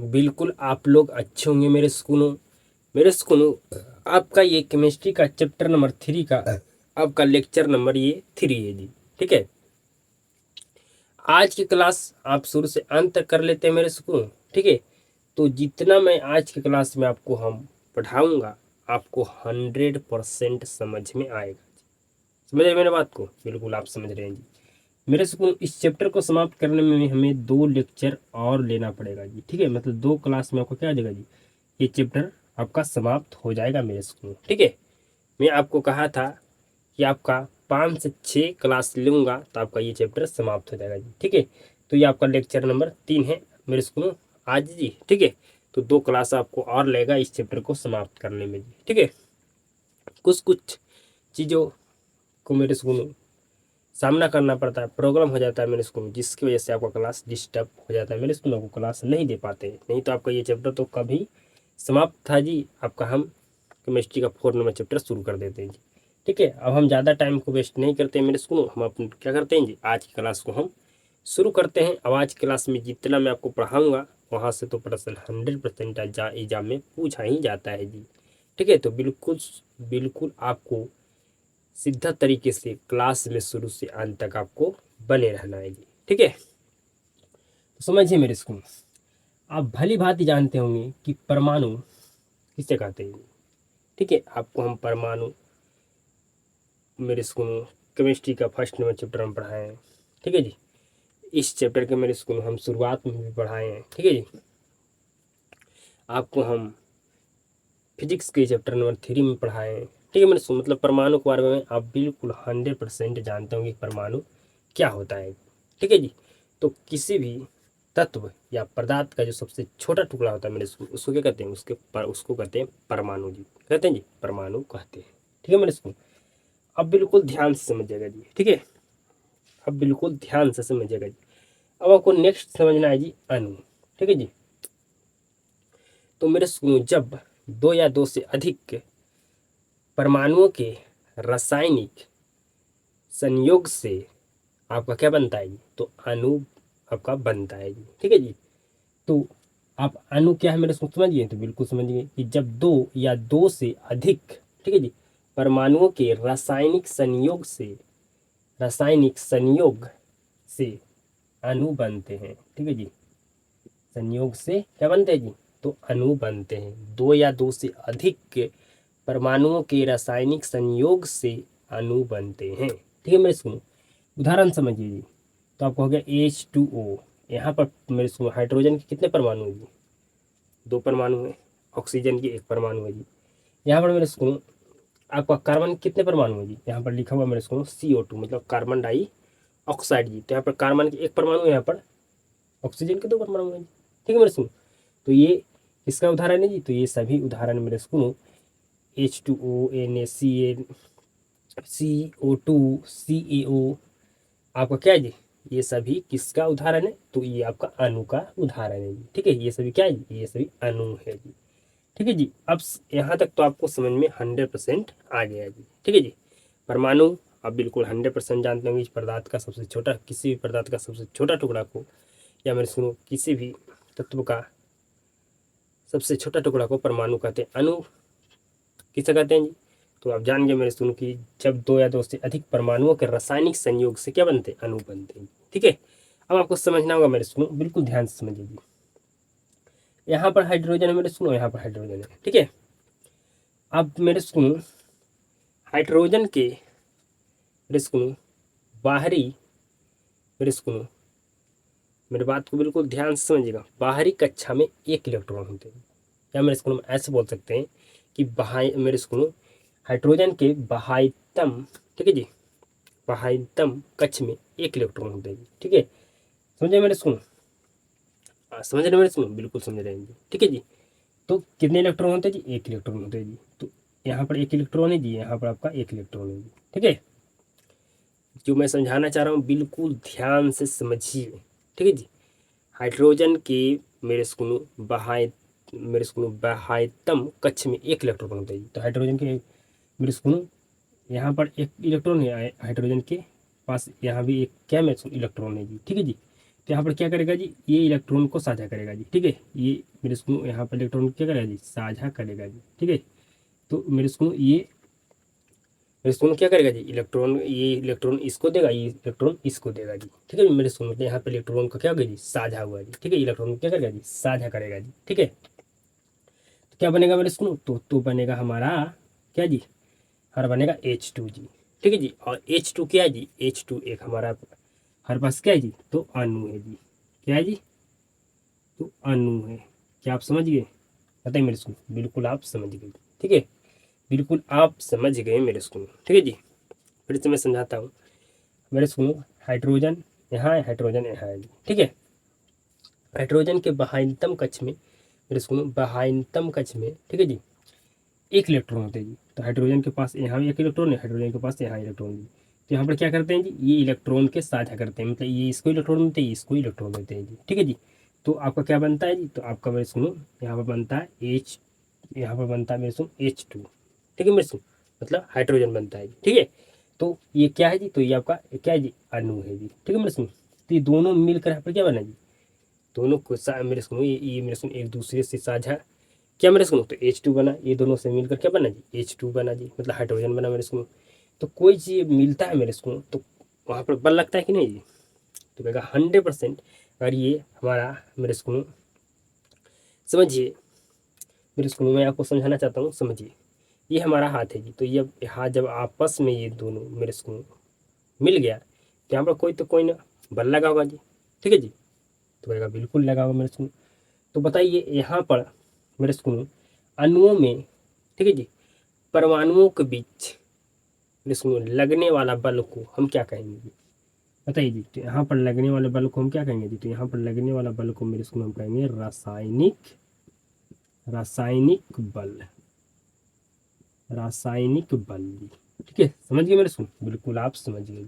बिल्कुल आप लोग अच्छे होंगे मेरे स्कूलों। आपका ये केमिस्ट्री का चैप्टर नंबर 3 का आपका लेक्चर नंबर ये 3 है जी। ठीक है, आज की क्लास आप शुरू से अंत तक कर लेते हैं मेरे स्कूल। ठीक है, तो जितना मैं आज की क्लास में आपको हम पढ़ाऊंगा आपको 100% समझ में आएगा। समझ रहे मेरे बात को? बिल्कुल आप समझ रहे हैं जी। मेरे स्कूल इस चैप्टर को समाप्त करने में हमें 2 लेक्चर और लेना पड़ेगा जी। ठीक है, मतलब 2 क्लास में आपको क्या आ जाएगा जी, ये चैप्टर आपका समाप्त हो जाएगा मेरे स्कूल। ठीक है, मैं आपको कहा था कि आपका 5 से 6 क्लास लूँगा तो आपका ये चैप्टर समाप्त हो जाएगा जी। ठीक है, तो ये आपका लेक्चर नंबर 3 है मेरे स्कूल आज जी। ठीक है, तो 2 क्लास आपको और लेगा इस चैप्टर को समाप्त करने में जी। ठीक है, कुछ कुछ चीज़ों को मेरे स्कूल सामना करना पड़ता है, प्रॉब्लम हो जाता है मेरे स्कूल में, जिसकी वजह से आपका क्लास डिस्टर्ब हो जाता है। मेरे स्कूल में आपको क्लास नहीं दे पाते, नहीं तो आपका ये चैप्टर तो कभी समाप्त था जी। आपका हम केमिस्ट्री का 4 नंबर चैप्टर शुरू कर देते हैं जी। ठीक है, अब हम ज़्यादा टाइम को वेस्ट नहीं करते हैं मेरे स्कूल, हम अपन क्या करते हैं जी, आज की क्लास को हम शुरू करते हैं। अब आज की क्लास में जितना मैं आपको पढ़ाऊँगा वहाँ से तो प्रश्न 100% एग्जाम में पूछा ही जाता है जी। ठीक है, तो बिल्कुल बिल्कुल आपको सीधा तरीके से क्लास में शुरू से अंत तक आपको बने रहना है जी। ठीक है, तो समझिए मेरे स्कूल, आप भली भांति जानते होंगे कि परमाणु किसे कहते हैं। ठीक है, आपको हम परमाणु मेरे स्कूल केमिस्ट्री का 1st नंबर चैप्टर में पढ़ाए हैं। ठीक है जी, इस चैप्टर के मेरे स्कूल हम शुरुआत में भी पढ़ाए हैं। ठीक है जी, आपको हम फिजिक्स के चैप्टर नंबर 3 में पढ़ाए हैं। ठीक है मेरे स्कूल, मतलब परमाणु के बारे में आप बिल्कुल 100% जानते होंगे कि परमाणु क्या होता है। ठीक है जी, तो किसी भी तत्व या पदार्थ का जो सबसे छोटा टुकड़ा होता है मेरे स्कूल, उसको क्या कहते हैं, उसको कहते हैं परमाणु जी। कहते हैं जी, परमाणु कहते हैं। ठीक है मेरे स्कूल, अब बिल्कुल ध्यान से समझिएगा जी। ठीक है, अब बिल्कुल ध्यान से समझिएगा जी। अब आपको नेक्स्ट समझना है जी अणु। ठीक है जी, तो मेरे स्कूल जब 2 या 2 से अधिक परमाणुओं के रासायनिक संयोग से आपका क्या बनता है जी, तो अणु आपका बनता है जी। ठीक है जी, तो आप अणु क्या है मेरे को समझिए, तो बिल्कुल समझिए कि जब 2 या 2 से अधिक, ठीक है जी, परमाणुओं के रासायनिक संयोग से अणु बनते हैं। ठीक है जी, संयोग से क्या बनते हैं जी, तो अणु बनते हैं। 2 या 2 से अधिक परमाणुओं के रासायनिक संयोग से अणु बनते हैं। ठीक है मेरे सुनो, उदाहरण समझिए जी, तो आपको हो गया H2O। यहाँ पर मेरे सुनो हाइड्रोजन के कितने परमाणु हैं जी, 2 परमाणु है। ऑक्सीजन की 1 परमाणु है जी। यहाँ पर मेरे सुनो आपका कार्बन कितने परमाणु है जी, यहाँ पर लिखा हुआ मेरे सुनो CO2, मतलब कार्बन डाई ऑक्साइड जी। तो यहाँ पर कार्बन की 1 परमाणु है, यहाँ पर ऑक्सीजन के 2 परमाणु है जी। ठीक है मेरे सुनो, तो ये किसका उदाहरण है जी, तो ये सभी उदाहरण मेरे सुनो H2O, NaCl, CO2, CaO आपका क्या है जी, ये सभी किसका उदाहरण है, तो ये आपका अणु का उदाहरण है जी। ठीक है, ये सभी क्या है जी, ये सभी अणु है जी। ठीक है जी, अब यहाँ तक तो आपको समझ में 100% आ गया जी। ठीक है जी, परमाणु आप बिल्कुल 100% जानते होंगे, इस पदार्थ का सबसे छोटा, किसी भी पदार्थ का सबसे छोटा टुकड़ा को, या मेरे सुनो किसी भी तत्व का सबसे छोटा टुकड़ा को परमाणु कहते हैं। अणु किसे कहते हैं जी, तो आप जान गए मेरे सुनो कि जब 2 या 2 से अधिक परमाणुओं के रासायनिक संयोग से क्या बनते हैं, अणु बनते हैं। ठीक है, अब आपको समझना होगा मेरे सुनो, बिल्कुल ध्यान से समझिए जी। यहाँ पर हाइड्रोजन है मेरे सुनो, यहाँ पर हाइड्रोजन है। ठीक है, अब मेरे सुनो हाइड्रोजन के मेरे सुनो बाहरी, मेरे सुनो मेरे बात को बिल्कुल ध्यान से समझिएगा, बाहरी कक्षा में 1 इलेक्ट्रॉन होते हैं, या मेरे स्कूल में ऐसे बोल सकते हैं कि मेरे स्कूल हाइड्रोजन के बाह्यतम, ठीक है जी, बाह्यतम कक्ष में 1 इलेक्ट्रॉन होते हैं जी। ठीक है, समझे मेरे स्कूल? समझ रहे मेरे स्कूल, बिल्कुल समझ रहे हैं जी। ठीक है जी, तो कितने इलेक्ट्रॉन होते हैं जी, 1 इलेक्ट्रॉन होते हैं जी। तो यहाँ पर 1 इलेक्ट्रॉन है जी, यहाँ पर आपका 1 इलेक्ट्रॉन है जी। ठीक है, जो मैं समझाना चाह रहा हूँ बिल्कुल ध्यान से समझिए। ठीक है जी, हाइड्रोजन के मेरे स्कूल बाह्यतम कक्ष में 1 इलेक्ट्रॉन होता है जी। तो हाइड्रोजन के मेरे स्कूल यहाँ पर 1 इलेक्ट्रॉन है हाइड्रोजन के पास, यहाँ भी एक क्या में इलेक्ट्रॉन है जी। ठीक है जी, तो यहाँ पर क्या करेगा जी, ये इलेक्ट्रॉन को साझा करेगा जी, ठीक है। ये मेरे स्कूल यहाँ पर इलेक्ट्रॉन क्या करेगा जी, साझा करेगा जी, ठीक है। तो मेरे स्कूल ये मेरे स्कूल क्या करेगा जी, इलेक्ट्रॉन, ये इलेक्ट्रॉन इसको देगा, ये इलेक्ट्रॉन इसको देगा जी, ठीक है। मेरे स्कूल यहाँ पर इलेक्ट्रॉन का क्या होगा जी, साझा हुआ जी, ठीक है। इलेक्ट्रॉन क्या करेगा जी, साझा करेगा जी, ठीक है। तो क्या बनेगा मेरे स्कूल, तो बनेगा हमारा क्या जी, हमारा बनेगा H2 जी, ठीक है जी। और H2 क्या है जी, H2 एक हमारा हमारे पास क्या है जी, तो अणु है जी, क्या है जी, तो अणु है। क्या आप समझ गए, बताइए मेरे स्कूल, बिल्कुल आप समझ गए, ठीक है, बिल्कुल आप समझ गए मेरे स्कूल, ठीक है जी। फिर से मैं समझाता हूँ मेरे स्कूल। हाइड्रोजन यहाँ है, हाइड्रोजन यहाँ है जी, ठीक है। हाइड्रोजन के बाह्यतम कक्ष में मेरे स्कूल, बाह्यतम कक्ष में, ठीक है जी, एक इलेक्ट्रॉन होते हैं जी। तो हाइड्रोजन के पास यहाँ भी एक इलेक्ट्रॉन है, हाइड्रोजन के पास यहाँ इलेक्ट्रॉन है। तो यहाँ पर क्या करते हैं जी, ये इलेक्ट्रॉन के साझा करते हैं, मतलब ये इसको इलेक्ट्रॉन देते हैं, इसको इलेक्ट्रॉन देते हैं जी, ठीक है जी। तो आपका क्या बनता है जी, तो आपका मेरे सुनो यहाँ पर बनता है यहाँ पर बनता है मेरे सुनो H2, ठीक है मेरे सुनो, मतलब हाइड्रोजन बनता है जी, ठीक है। तो ये क्या है जी, तो ये आपका क्या है जी, अणु है जी, ठीक है मेरे सुनो। तो ये दोनों मिलकर यहाँ पर क्या बना जी, दोनों को मेरे सुनो, ये मेरे सुनो एक दूसरे से साझा क्या मेरे सुनो, तो H2 बना, ये दोनों से मिलकर क्या बना जी, H2 बना जी, मतलब हाइड्रोजन बना मेरे सुनो। तो कोई चीज़ मिलता है मेरे सुनो तो वहाँ पर बल लगता है कि नहीं जी, तो कहेगा 100%। अगर ये हमारा मेरे सुनो समझिए, मेरे स्कूल में आपको समझाना चाहता हूँ, समझिए। ये हमारा हाथ है जी, तो ये हाथ जब आपस में ये दोनों मेरे स्कूल मिल गया, तो यहाँ पर कोई तो कोई ना बल लगा होगा जी, ठीक है जी। तो कहेगा बिल्कुल लगा होगा मेरे स्कूल। तो बताइए यहाँ पर मेरे स्कूल अणुओं में, ठीक है जी, परमाणुओं के बीच मेरे स्कूल लगने वाला बल को हम क्या कहेंगे जी, बताइए जी। तो यहाँ पर लगने वाले बल को हम क्या कहेंगे जी, तो यहाँ पर लगने वाला बल को मेरे स्कूल हम कहेंगे रासायनिक रासायनिक बल, रासायनिक बल जी, ठीक है। समझ गए मेरे सुन, बिल्कुल आप समझ गए।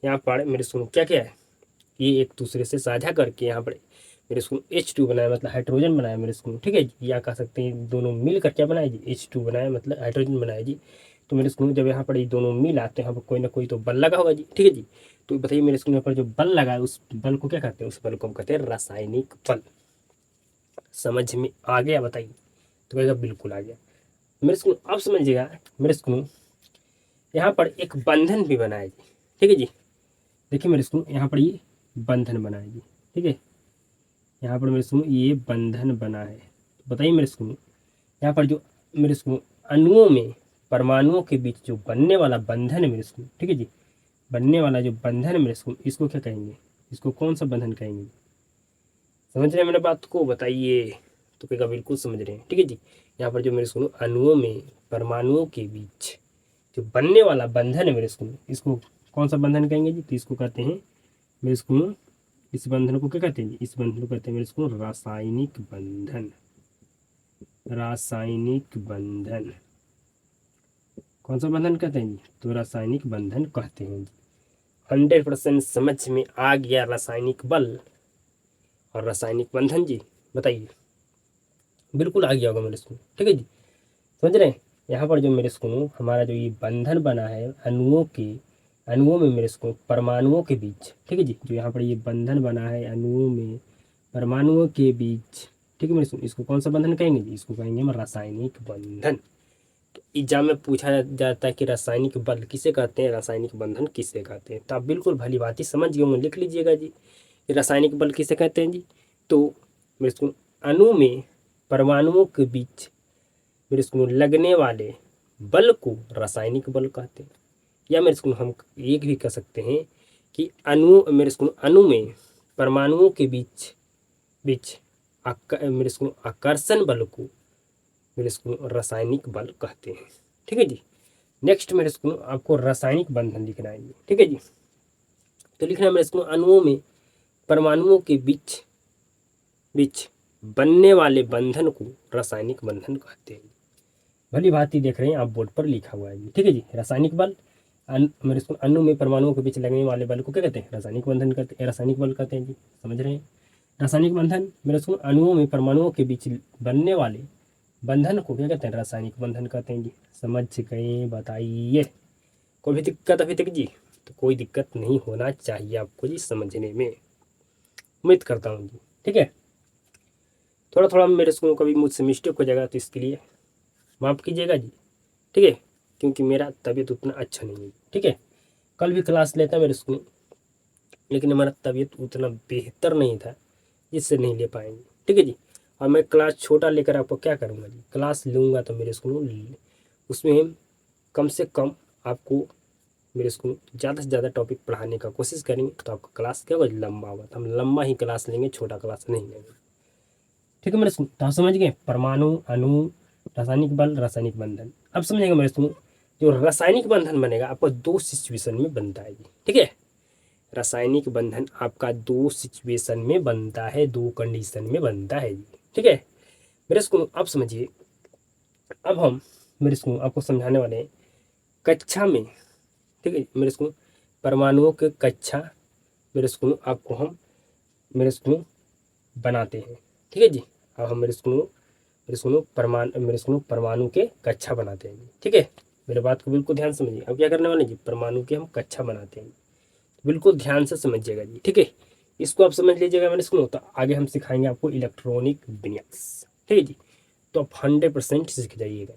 यहाँ पर मेरे सुन क्या क्या है, ये एक दूसरे से साझा करके यहाँ पर मेरे स्कूल H2 बनाया, मतलब हाइड्रोजन बनाया मेरे स्कूल, ठीक है जी। या कह सकते हैं दोनों मिलकर क्या बनाया जी, H2 बनाया, मतलब हाइड्रोजन बनाया जी। तो मेरे स्कूल जब यहाँ पर ये दोनों मिल आते हैं, यहाँ पर कोई ना कोई तो बल लगा होगा जी, ठीक है जी। तो बताइए मेरे स्कूल यहाँ पर जो बल लगा है, उस बल को क्या कहते हैं, उस बल को हम कहते हैं रासायनिक बल। समझ में आ गया, बताइए। तो कहेगा बिल्कुल आ गया मेरे स्कूल, आप समझिएगा मेरे स्कूल। यहाँ पर एक बंधन भी बना है जी, ठीक है जी। देखिए मेरे स्कूल यहाँ पर ये बंधन बना है जी, ठीक है। यहाँ पर मेरे स्कूल ये बंधन बना है। तो बताइए मेरे स्कूल, यहाँ पर जो मेरे स्कूल अणुओं में परमाणुओं के बीच जो बनने वाला बंधन है मेरे स्कूल, ठीक है जी, बनने वाला जो बंधन है मेरे स्कूल, इसको क्या कहेंगे, इसको कौन सा बंधन कहेंगे, समझ रहे हैं मेरे बात को, बताइए। तो कहेगा बिल्कुल समझ रहे हैं, ठीक है जी। यहाँ पर जो मेरे स्कूल अणुओं में परमाणुओं के बीच जो बनने वाला बंधन है मेरे स्कूल, इसको कौन सा बंधन कहेंगे जी, तो इसको कहते हैं मेरे स्कूल, इस बंधन को क्या कहते हैं जी, इस बंधन को कहते हैं मेरे स्कूल रासायनिक बंधन, रासायनिक बंधन। कौन सा बंधन कहते हैं जी, तो रासायनिक बंधन कहते हैं जी। 100% समझ में आ गया रासायनिक बल और रासायनिक बंधन जी, बताइए। बिल्कुल आ गया होगा मेरे स्कूल, ठीक है जी। समझ रहे हैं। यहाँ पर जो मेरे स्कूल हमारा जो ये बंधन बना है अणुओं में मेरे स्कूल परमाणुओं के बीच, ठीक है जी, जो यहाँ पर ये बंधन बना है अणुओं में परमाणुओं के बीच, ठीक है मेरे स्कूल, इसको कौन सा बंधन कहेंगे जी, इसको कहेंगे हम रासायनिक बंधन। तो एग्जाम में पूछा जाता है कि रासायनिक बल किसे कहते हैं, रासायनिक बंधन किसे कहते हैं, तो आप बिल्कुल भली बात ही समझ गए होंगे, लिख लीजिएगा जी, रासायनिक बल किसे कहते हैं जी। तो मेरे स्कूल अणु में परमाणुओं के बीच मेरे स्कूल लगने वाले बल को रासायनिक बल कहते हैं। या मेरे स्कूल हम ये भी कह सकते हैं कि मेरे स्कूल अणु में परमाणुओं के बीच बीच मेरे स्कूल आकर्षण बल को मेरे स्कूल रासायनिक बल कहते हैं, ठीक है जी। नेक्स्ट मेरे स्कूल आपको रासायनिक बंधन लिखना है, ठीक है जी। तो लिखना है मेरे स्कूल अणुओं में परमाणुओं के बीच बीच बनने वाले बंधन को रासायनिक बंधन कहते हैं। भली भांति देख रहे हैं आप, बोर्ड पर लिखा हुआ है जी, ठीक है जी। रासायनिक बल मेरे स्कूल अणु में परमाणुओं के बीच लगने वाले बल को क्या कहते हैं, रासायनिक बंधन कहते हैं, रासायनिक बल कहते हैं जी, समझ रहे हैं। रासायनिक बंधन मेरे स्कूल अणुओं में परमाणुओं के बीच बनने वाले बंधन को क्या कहते हैं, रासायनिक बंधन कहते हैं जी। समझ गए, बताइए। कोई भी दिक्कत अभी तक जी, तो कोई दिक्कत नहीं होना चाहिए आपको जी समझने में। उम्मीद करता हूँ जी। ठीक है, थोड़ा थोड़ा मेरे स्कूल कभी मुझसे मिस्टेक हो जाएगा तो इसके लिए माफ़ कीजिएगा जी। ठीक है, क्योंकि मेरा तबीयत उतना अच्छा नहीं है। ठीक है, कल भी क्लास लेता मेरे स्कूल, लेकिन हमारा तबीयत उतना बेहतर नहीं था जिससे नहीं ले पाएंगे। ठीक है जी, और मैं क्लास छोटा लेकर आपको क्या करूँगा जी, क्लास लूँगा तो मेरे स्कूल उसमें कम से कम आपको मेरे स्कूल ज़्यादा से ज़्यादा टॉपिक पढ़ाने का कोशिश करेंगे, तो आपका क्लास क्या होगा, लंबा होगा। तो हम लंबा ही क्लास लेंगे, छोटा क्लास नहीं लेंगे। ठीक है मेरे स्कूल, तो आप समझ गए परमाणु, अणु, रासायनिक बल, रासायनिक बंधन। अब समझेंगे मेरे स्कूल, जो रासायनिक बंधन बनेगा आपको दो सिचुएशन में बनता है जी। ठीक है, रासायनिक बंधन आपका दो सिचुएशन में बनता है, दो कंडीशन में बनता है जी। ठीक है मेरे स्कूल, आप समझिए। अब हम मेरे स्कूल आपको समझाने वाले हैं कक्षा में। ठीक है मेरे स्कूल, परमाणुओं के कक्षा मेरे स्कूल आपको हम मेरे स्कूल बनाते हैं। ठीक है जी, अब हम मेरे स्कूल परमाणु के कक्षा बनाते हैं। ठीक है, मेरे बात को बिल्कुल ध्यान समझिए। अब क्या करने वाले जी, परमाणु के हम कक्षा बनाते हैं, बिल्कुल ध्यान से समझिएगा जी। ठीक है, इसको आप समझ लीजिएगा मेरे स्कूल, तो आगे हम सिखाएंगे आपको इलेक्ट्रॉनिक विन्यास। ठीक है जी, तो आप 100% सीख जाइएगा।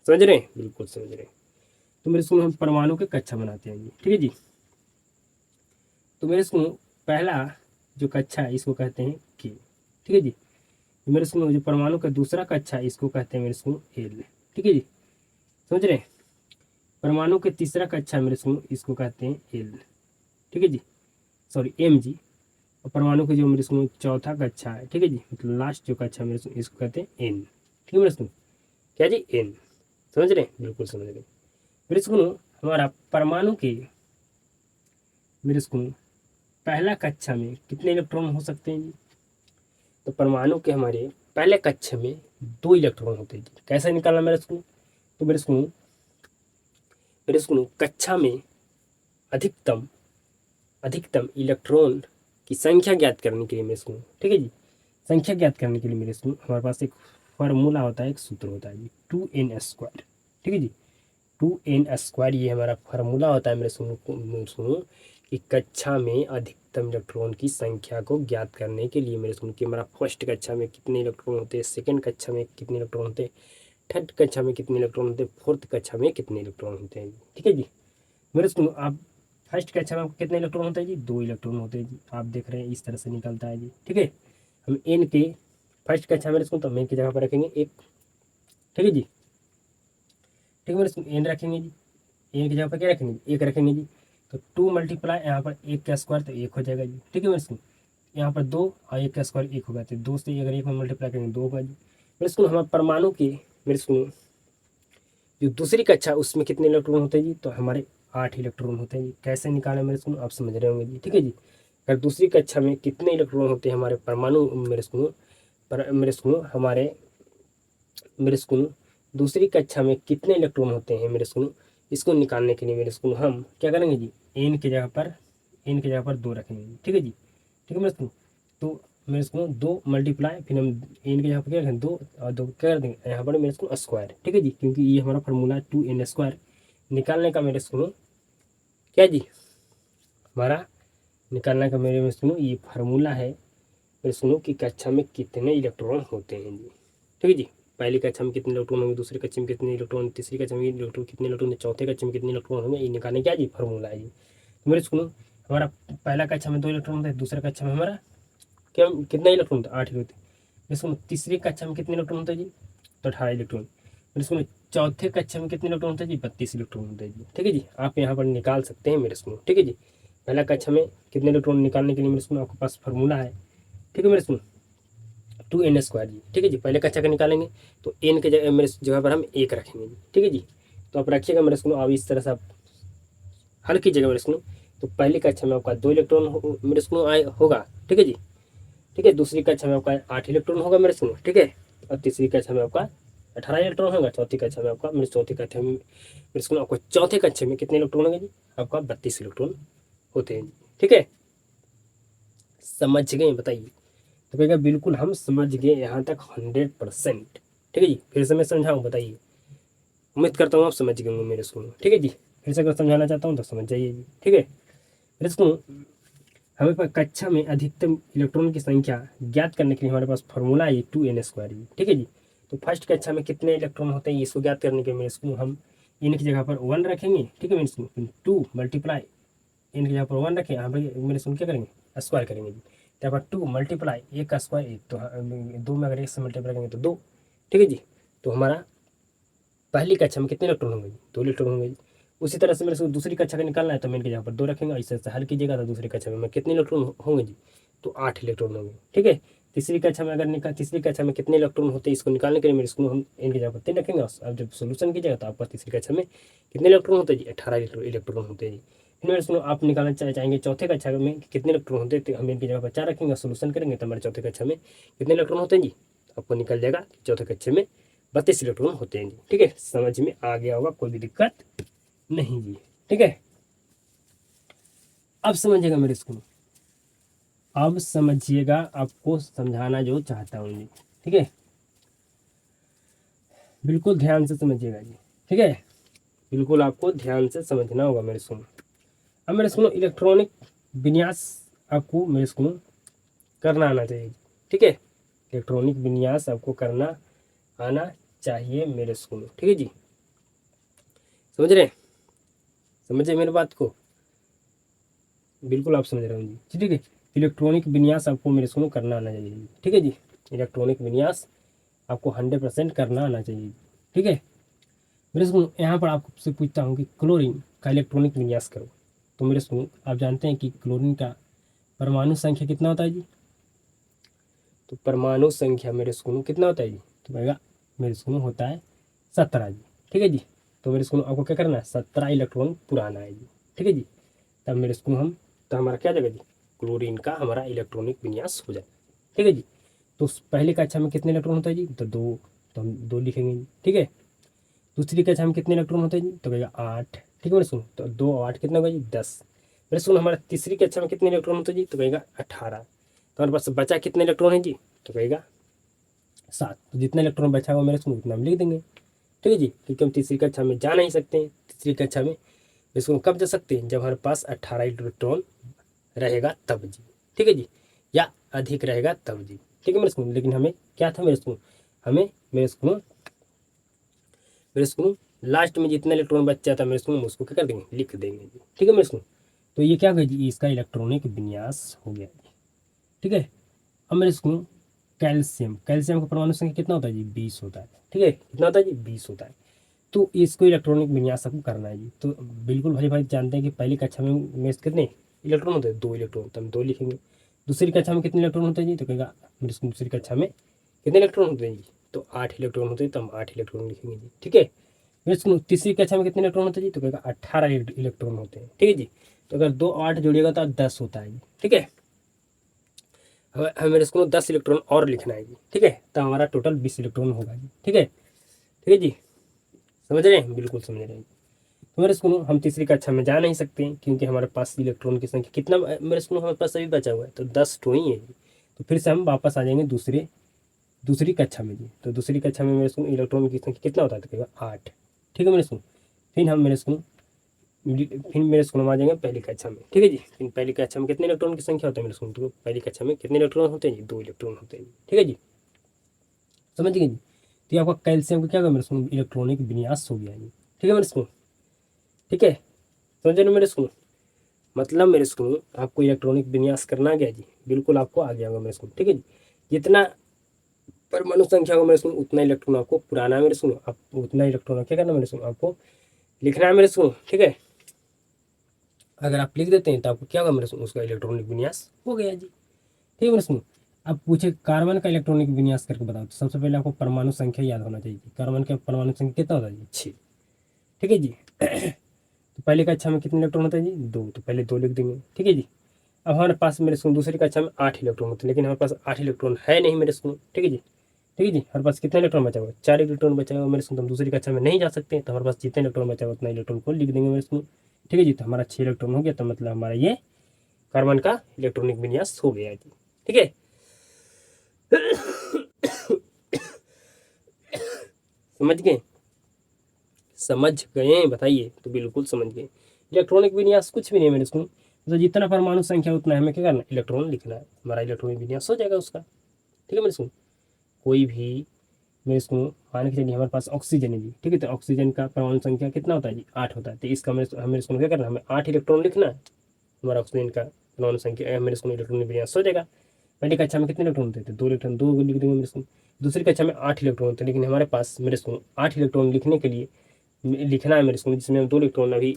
समझ रहे हैं, बिल्कुल समझ रहे हैं। तो मेरे स्कूल हम परमाणु के कक्षा बनाते हैं जी। ठीक है जी, तो मेरे स्कूल पहला जो कक्षा है इसको कहते हैं के। ठीक है जी, मेरे स्कूल जो परमाणु का दूसरा कक्षा है इसको कहते हैं मेरे स्कूल एल। ठीक है जी, समझ रहे हैं। परमाणु के तीसरा कक्षा मेरे स्कूल इसको कहते हैं एल। ठीक है जी, सॉरी एम जी। और परमाणु के जो मेरे स्कूल चौथा कक्षा है, ठीक है जी, मतलब लास्ट जो कक्षा मेरे स्कूल इसको कहते हैं एन। ठीक है मेरे स्कूल, क्या जी, एन। समझ रहे हैं, बिल्कुल समझ रहे हैं। मेरे स्कूल हमारा परमाणु के मेरे स्कूल पहला कक्षा में कितने इलेक्ट्रॉन हो सकते हैं जी, तो परमाणु के हमारे पहले कक्षा में 2 इलेक्ट्रॉन होते हैं जी। कैसे निकालना मेरे स्कूल, तो मेरे स्कूल कक्षा में अधिकतम अधिकतम इलेक्ट्रॉन की संख्या ज्ञात करने के लिए मेरे स्कूल, ठीक है जी, संख्या ज्ञात करने के लिए मेरे स्कूल हमारे पास एक फार्मूला होता है, एक सूत्र होता है जी, 2n²। ठीक है जी, 2n², ये हमारा फार्मूला होता है मेरे स्कूल कि कक्षा में अधिकतम इलेक्ट्रॉन की संख्या को ज्ञात करने के लिए मेरे स्कूल कि हमारा फर्स्ट कक्षा में कितने इलेक्ट्रॉन होते हैं, सेकेंड कक्षा में कितने इलेक्ट्रॉन होते हैं, थर्ड कक्षा में कितने इलेक्ट्रॉन होते हैं, फोर्थ कक्षा में कितने इलेक्ट्रॉन होते हैं। ठीक है जी, मेरे स्कूल आप फर्स्ट कक्षा में आपको कितने इलेक्ट्रॉन होते हैं जी, 2 इलेक्ट्रॉन होते हैं जी। आप देख रहे हैं इस तरह से निकलता है जी। ठीक है, हम एन के फर्स्ट कक्षा में इसको तो हम एन की जगह पर रखेंगे 1। ठीक है जी, ठीक है मेरे स्कूल, एन रखेंगे जी, एन की जगह पर क्या रखेंगे, 1 रखेंगे जी। तो 2 मल्टीप्लाई यहाँ पर 1 का स्क्वायर तो 1 हो जाएगा जी। ठीक है मेरे स्कूल, यहाँ पर 2 और 1 का स्क्वायर 1 होगा, तो 2 से अगर 1 में मल्टीप्लाई करेंगे 2 होगा जी। मेरे स्कूल हमारे परमाणु की मेरे स्कूल जो दूसरी कक्षा उसमें कितने इलेक्ट्रॉन होते हैं जी, तो हमारे 8 इलेक्ट्रॉन होते हैं जी। कैसे निकालें मेरे स्कूल, आप समझ रहे होंगे जी। ठीक है जी, अगर दूसरी कक्षा में कितने इलेक्ट्रॉन होते हैं हमारे परमाणु मेरे स्कूल दूसरी कक्षा में कितने इलेक्ट्रॉन होते हैं मेरे स्कूल, इसको निकालने के लिए मेरे स्कूल हम क्या करेंगे जी, एन की जगह पर 2 रखेंगे जी। ठीक है जी, ठीक है मेरे स्कूल, तो मेरे स्कूल 2 मल्टीप्लाई, फिर हम एन की जगह पर क्या रखेंगे 2 और 2 क्या कर देंगे यहाँ पर मेरे स्कूल स्क्वायर। ठीक है जी, क्योंकि ये हमारा फार्मूला 2n² निकालने का मेरे स्कूल क्या जी, हमारा निकालने का मेरे स्कूल ये फार्मूला है मेरे स्कूल की कक्षा में कितने इलेक्ट्रॉन होते हैं जी। ठीक है जी, पहली कक्षा में कितने इलेक्ट्रॉन होंगे, दूसरी कक्षा में कितने इलेक्ट्रॉन, तीसरी कक्षा में इलेक्ट्रॉन कितने इलेक्ट्रॉन, चौथे कक्षा में कितने इलेक्ट्रॉन होंगे, ये निकालने क्या जी फार्मूला है जी। तो मेरे स्कूल हमारा पहला कक्षा में 2 इलेक्ट्रॉन होते हैं, दूसरा कक्षा में हमारा क्या कितना इलेक्ट्रॉन होता है, 8 होते हैं। मेरे स्कूल तीसरी कक्षा में कितने इलेक्ट्रॉन होते हैं जी, तो 18 इलेक्ट्रॉन। मेरे स्कूल चौथे कक्षा में कितने इलेक्ट्रॉन होते हैं जी, 32 इलेक्ट्रॉन होते हैं जी। ठीक है जी, आप यहाँ पर निकाल सकते हैं मेरे स्कूल। ठीक है जी, पहला कक्षा में कितने इलेक्ट्रॉन निकालने के लिए मेरे स्कूल आपके पास फार्मूला है। ठीक है मेरे स्कूल 2n² जी। ठीक है जी, पहले कक्षा का निकालेंगे तो एन के जगह मेरे जगह पर हम 1 रखेंगे जी। ठीक है जी, तो आप रखिएगा मेरे स्कूल, अब इस तरह से आप हल कीजिएगा मेरे स्कूल। तो पहली कक्षा में आपका 2 इलेक्ट्रॉन मेरे स्कूल आए होगा। ठीक है जी, ठीक है, दूसरी कक्षा में आपका 8 इलेक्ट्रॉन होगा मेरे स्कूल। ठीक है, और तीसरी कक्षा में आपका 18 इलेक्ट्रॉन होगा। चौथी कक्षा में आपका चौथी कक्षा में मेरे स्कूल आपको चौथे कक्षा में कितने इलेक्ट्रॉन होंगे जी, आपका 32 इलेक्ट्रॉन होते हैं जी। ठीक है, समझ गए बताइए, तो कहेगा बिल्कुल हम समझ गए यहाँ तक 100%। ठीक है जी, फिर से मैं समझाऊँ, बताइए। उम्मीद करता हूँ आप समझ गए मेरे स्कूल में। ठीक है जी, फिर से अगर समझाना चाहता हूँ तो समझ जाइए जी। ठीक है मेरे स्कूल हमें कक्षा में अधिकतम इलेक्ट्रॉन की संख्या ज्ञात करने के लिए हमारे पास फॉर्मूला है 2n²। ठीक है जी। तो फर्स्ट कक्षा में कितने इलेक्ट्रॉन होते हैं इसको ज्ञात करने के लिए इसको हम इन की जगह पर 1 रखेंगे। ठीक है, मीन्स 2 मल्टीप्लाई इन की जगह पर 1 रखें, यहाँ पर मेरे सुन क्या करेंगे स्क्वायर करेंगे जी। तो यहाँ पर 2 मल्टीप्लाई 1 का स्क्वायर 1, तो 2 में अगर 1 से मल्टीप्लाई करेंगे तो 2। ठीक है जी। तो हमारा पहली कक्षा में कितने इलेक्ट्रॉन होंगे जी? 2 इलेक्ट्रॉन होंगे जी। उसी तरह से मेरे को दूसरी कक्षा का निकालना है तो मैं इनके जगह पर 2 रखेंगे, ऐसे ऐसे हल कीजिएगा तो दूसरी कक्षा में मैं कितने इलेक्ट्रॉन होंगे जी? तो 8 इलेक्ट्रॉन होंगे। ठीक है। तीसरी कक्षा में तीसरी कक्षा में कितने इलेक्ट्रॉन होते हैं इसको निकालने के लिए मेरे इसको हम इनके जगह पर 3 रखेंगे। अब जब सोल्यूशन कीजिएगा तो आपका तीसरी कक्षा में कितने इलेक्ट्रॉन होते हैं जी? 18 इलेक्ट्रॉन होते हैं जी। फिर मेरे सुनो आप निकालना चाहेंगे चौथे कक्षा में कितने इलेक्ट्रॉन होते हैं, तो हम इनकी जगह पर 4 रखेंगे, सोल्यूशन करेंगे तो हमारे चौथे कक्षा में कितने इलेक्ट्रॉन होते हैं जी? आपको निकल जाएगा चौथे कक्षा में 32 इलेक्ट्रॉन होते हैं जी। ठीक है, समझ में आ गया होगा, कोई भी दिक्कत नहीं जी। ठीक है, अब समझिएगा मेरे स्कूल, अब समझिएगा, आपको समझाना जो चाहता हूँ जी। ठीक है, बिल्कुल ध्यान से समझिएगा जी। ठीक है, बिल्कुल आपको ध्यान से समझना होगा मेरे स्कूल। अब मेरे स्कूल इलेक्ट्रॉनिक विन्यास आपको मेरे स्कूल करना आना चाहिए। ठीक है, इलेक्ट्रॉनिक विन्यास आपको करना आना चाहिए मेरे स्कूल। ठीक है जी, समझ रहे हैं? समझे मेरी बात को? बिल्कुल आप समझ रहे हो जी। ठीक है, इलेक्ट्रॉनिक विन्यास आपको मेरे स्कूल करना आना चाहिए। ठीक है जी, इलेक्ट्रॉनिक विन्यास आपको 100% करना आना चाहिए। ठीक है, मेरे स्कूल यहाँ पर आपसे पूछता हूँ कि क्लोरीन का इलेक्ट्रॉनिक विन्यास करो। तो मेरे स्कूल आप जानते हैं कि क्लोरीन का परमाणु संख्या कितना होता है जी? तो परमाणु संख्या मेरे स्कूल कितना होता है जी? तो कहेगा मेरे स्कूल होता है 17 जी। ठीक है जी, तो मेरे स्कूल आपको क्या करना है? 17 इलेक्ट्रॉन पुराना है जी। ठीक है जी, तब मेरे स्कूल हम तो हमारा क्या जगह जी? क्लोरीन का हमारा इलेक्ट्रॉनिक विन्यास हो जाए। ठीक है जी, तो पहले कक्षा में कितने इलेक्ट्रॉन होता है जी? तो 2, तो हम 2 लिखेंगे जी। ठीक है, दूसरी कक्षा में कितने इलेक्ट्रॉन होते हैं जी? तो कहेगा 8। ठीक है मेरे सुन, तो 2 और 8 कितना होगा जी? 10। मेरे सुन हमारा तीसरी कक्षा में कितने इलेक्ट्रॉन होते हैं जी? तो कहेगा 18। तो हमारे पास बचा कितने इलेक्ट्रॉन है जी? तो कहेगा 7। तो जितना इलेक्ट्रॉन बचा हुआ मेरे सुन उतना हम लिख देंगे। ठीक है जी, क्योंकि हम तीसरी कक्षा में जा नहीं सकते हैं। तीसरी कक्षा में इसको कब जा सकते हैं? जब हमारे पास 18 इलेक्ट्रॉन रहेगा तब जी। ठीक है जी, या अधिक रहेगा तब जी। ठीक है मेरे स्कूल, लेकिन हमें क्या था मेरे स्कूल, हमें मेरे स्कूल लास्ट में जितना इलेक्ट्रॉन बचा था मेरे स्कूल में उसको क्या कर देंगे? लिख देंगे जी। ठीक है मेरे स्कूल, तो ये क्या होगा जी? इसका इलेक्ट्रॉनिक विन्यास हो गया जी। ठीक है, अब मेरे स्कूल कैल्शियम का परमाणु संख्या कितना होता है जी? 20 होता है। ठीक है, कितना होता है जी? 20 होता है। तो इसको इलेक्ट्रॉनिक विन्यास आपको करना है जी। तो बिल्कुल भाई भाई जानते हैं कि पहली कक्षा में कितने इलेक्ट्रॉन होते हैं? 2 इलेक्ट्रॉन, तो हम 2 लिखेंगे। दूसरी कक्षा में कितने इलेक्ट्रॉन होते हैं जी? तो कहेगा मेरे स्कूल दूसरी कक्षा में कितने इलेक्ट्रॉन होते हैं जी? तो 8 इलेक्ट्रॉन होते हैं, तो हम 8 इलेक्ट्रॉन लिखेंगे जी। ठीक है, मेरे स्कूल तीसरी कक्षा में कितने इलेक्ट्रॉन होते हैं जी? तो कहेगा 18 इलेक्ट्रॉन होते हैं। ठीक है जी, तो अगर 2 8 जोड़िएगा तो 10 होता है जी। ठीक है, हमें मेरे स्कूल 10 इलेक्ट्रॉन और लिखना है जी। ठीक है, तो हमारा टोटल 20 इलेक्ट्रॉन होगा जी। ठीक है, ठीक है जी, समझ रहे हैं? बिल्कुल समझ रहे हैं। तो मेरे स्कूल हम तीसरी कक्षा में जा नहीं सकते हैं क्योंकि हमारे पास इलेक्ट्रॉन की संख्या कितना मेरे स्कूल हमारे पास अभी बचा हुआ है? तो 10 तो ही है जी। तो फिर से हम वापस आ जाएंगे दूसरी कक्षा में जी। तो दूसरी कक्षा में मेरे स्कूल इलेक्ट्रॉन की संख्या कितना होता है? तो कहेगा 8। ठीक है मेरे स्कूल, फिर मेरे स्कूल में आ जाएंगे पहली कक्षा में। ठीक है जी, फिर पहली कक्षा में कितने इलेक्ट्रॉन की संख्या होता है मेरे स्कूल? तो पहली कक्षा में कितने इलेक्ट्रॉन होते हैं जी? 2 इलेक्ट्रॉन होते हैं जी। ठीक है जी, समझ गए जी? तो ये आपका कैल्शियम का क्या होगा मेरे स्कूल? इलेक्ट्रॉनिक विन्यास हो गया जी। ठीक है मेरे स्कूल, ठीक है, समझे ना मेरे स्कूल? मतलब मेरे स्कूल आपको इलेक्ट्रॉनिक विन्यास करना आ गया जी। बिल्कुल आपको आ गया होगा मेरे स्कूल। ठीक है जी, जितना परमाणु संख्या होगा मेरे स्कूल उतना इलेक्ट्रॉन आपको पुराना है मेरे स्कूल, आप उतना इलेक्ट्रॉन क्या करना मेरे स्कूल? आपको लिखना है मेरे स्कूल। ठीक है, अगर आप लिख देते हैं तो आपको क्या होगा मेरे स्कूल? उसका इलेक्ट्रॉनिक विन्यास हो गया जी। ठीक है मेरे स्कूल, अब पूछे कार्बन का इलेक्ट्रॉनिक विन्यास करके बताओ। तो सबसे पहले आपको परमाणु संख्या याद होना चाहिए। कार्बन का परमाणु संख्या कितना होता है जी? 6। ठीक है जी, तो पहली कक्षा में कितने इलेक्ट्रॉन होते हैं जी? 2, तो पहले 2 लिख देंगे। ठीक है जी, अब हमारे पास मेरे स्कूल दूसरी कक्षा में 8 इलेक्ट्रॉन होते हैं, लेकिन हमारे पास 8 इलेक्ट्रॉन है नहीं मेरे स्कूल। ठीक है जी, ठीक है जी, हमारे पास कितना इलेक्ट्रॉन बचा हुआ है? 4 इलेक्ट्रॉन बचा हुआ है मेरे स्कूल। तो हम दूसरी कक्षा में नहीं जा सकते, तो हमारे पास जितने इलेक्ट्रॉन बचा हुआ उतना इलेक्ट्रॉन को लिख देंगे मेरे स्कूल। ठीक है जी, तो हमारा 6 इलेक्ट्रॉन हो गया, तो मतलब हमारा ये कार्बन का इलेक्ट्रॉनिक विन्यास हो गया जी। ठीक है, समझ गए? समझ गए बताइए? तो बिल्कुल समझ गए। इलेक्ट्रॉनिक विन्यास कुछ भी नहीं है मेरे स्कूल, तो जितना परमाणु संख्या उतना हमें क्या करना, इलेक्ट्रॉन लिखना है, हमारा इलेक्ट्रॉनिक विन्यास हो जाएगा उसका। ठीक है मेरे सुन, कोई भी मेरे इसको मान के चलिए हमारे पास ऑक्सीजन है जी, ठीक है, तो ऑक्सीजन का परमाणु संख्या कितना होता है जी, 8 होता है। तो इसका हमें इसको क्या करना है, हमें 8 इलेक्ट्रॉन लिखना है, हमारा ऑक्सीजन का परमाणु संख्या मेरे इसको इलेक्ट्रॉनिक विन्यास हो जाएगा। पहली कक्षा में कितने इलेक्ट्रॉन होते थे, 2 इलेक्ट्रॉन, 2 लिख देंगे मेरे इसको। दूसरी कक्षा में 8 इलेक्ट्रॉन होते हैं, लेकिन हमारे पास मेरे इसको 8 इलेक्ट्रॉन लिखने के लिए लिखना है मेरे इसको, जिसमें हम 2 इलेक्ट्रॉन अभी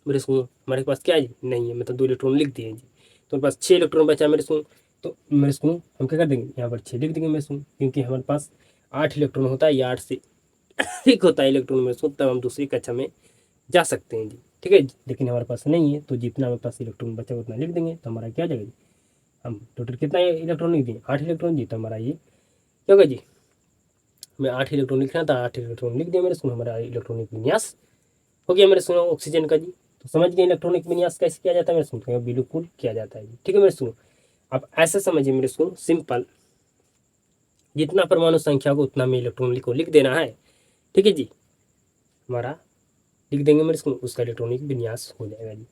मेरे इसको हमारे पास क्या है जी, नहीं है, मतलब 2 इलेक्ट्रॉन लिख दिए जी, तो मेरे पास 6 इलेक्ट्रॉन बचा मेरे इसको। तो मेरे इसको हम क्या कर देंगे, यहाँ पर 6 लिख देंगे मेरे इसको, क्योंकि हमारे पास 8 इलेक्ट्रॉन होता है या 8 से अधिक होता है इलेक्ट्रॉन मेरे इसको, तब हम दूसरी कक्षा में जा सकते हैं जी। ठीक है, लेकिन हमारे पास नहीं है, तो जितना हमारे पास इलेक्ट्रॉन बचा उतना लिख देंगे, तो हमारा क्या जाएगा जी, हम टोटल कितना इलेक्ट्रॉन लिख दिए, 8 इलेक्ट्रॉन जी, तो हमारा ये क्या होगा जी, मैं 8 इलेक्ट्रॉन लिखना था, 8 इलेक्ट्रॉन लिख दिया मेरे इसको, हमारा इलेक्ट्रॉनिक विन्यास हो गया मेरे सुनो ऑक्सीजन का जी। तो समझ गए इलेक्ट्रॉनिक विन्यास कैसे किया जाता है मेरे सुनो, बिल्कुल किया जाता है जी। ठीक है मेरे सुनो, अब ऐसे समझिए मेरे सुनो, सिंपल, जितना परमाणु संख्या को उतना में इलेक्ट्रॉन को लिख देना है। ठीक है जी, हमारा लिख देंगे मेरे स्कूल, उसका इलेक्ट्रॉनिक विन्यास हो जाएगा जी।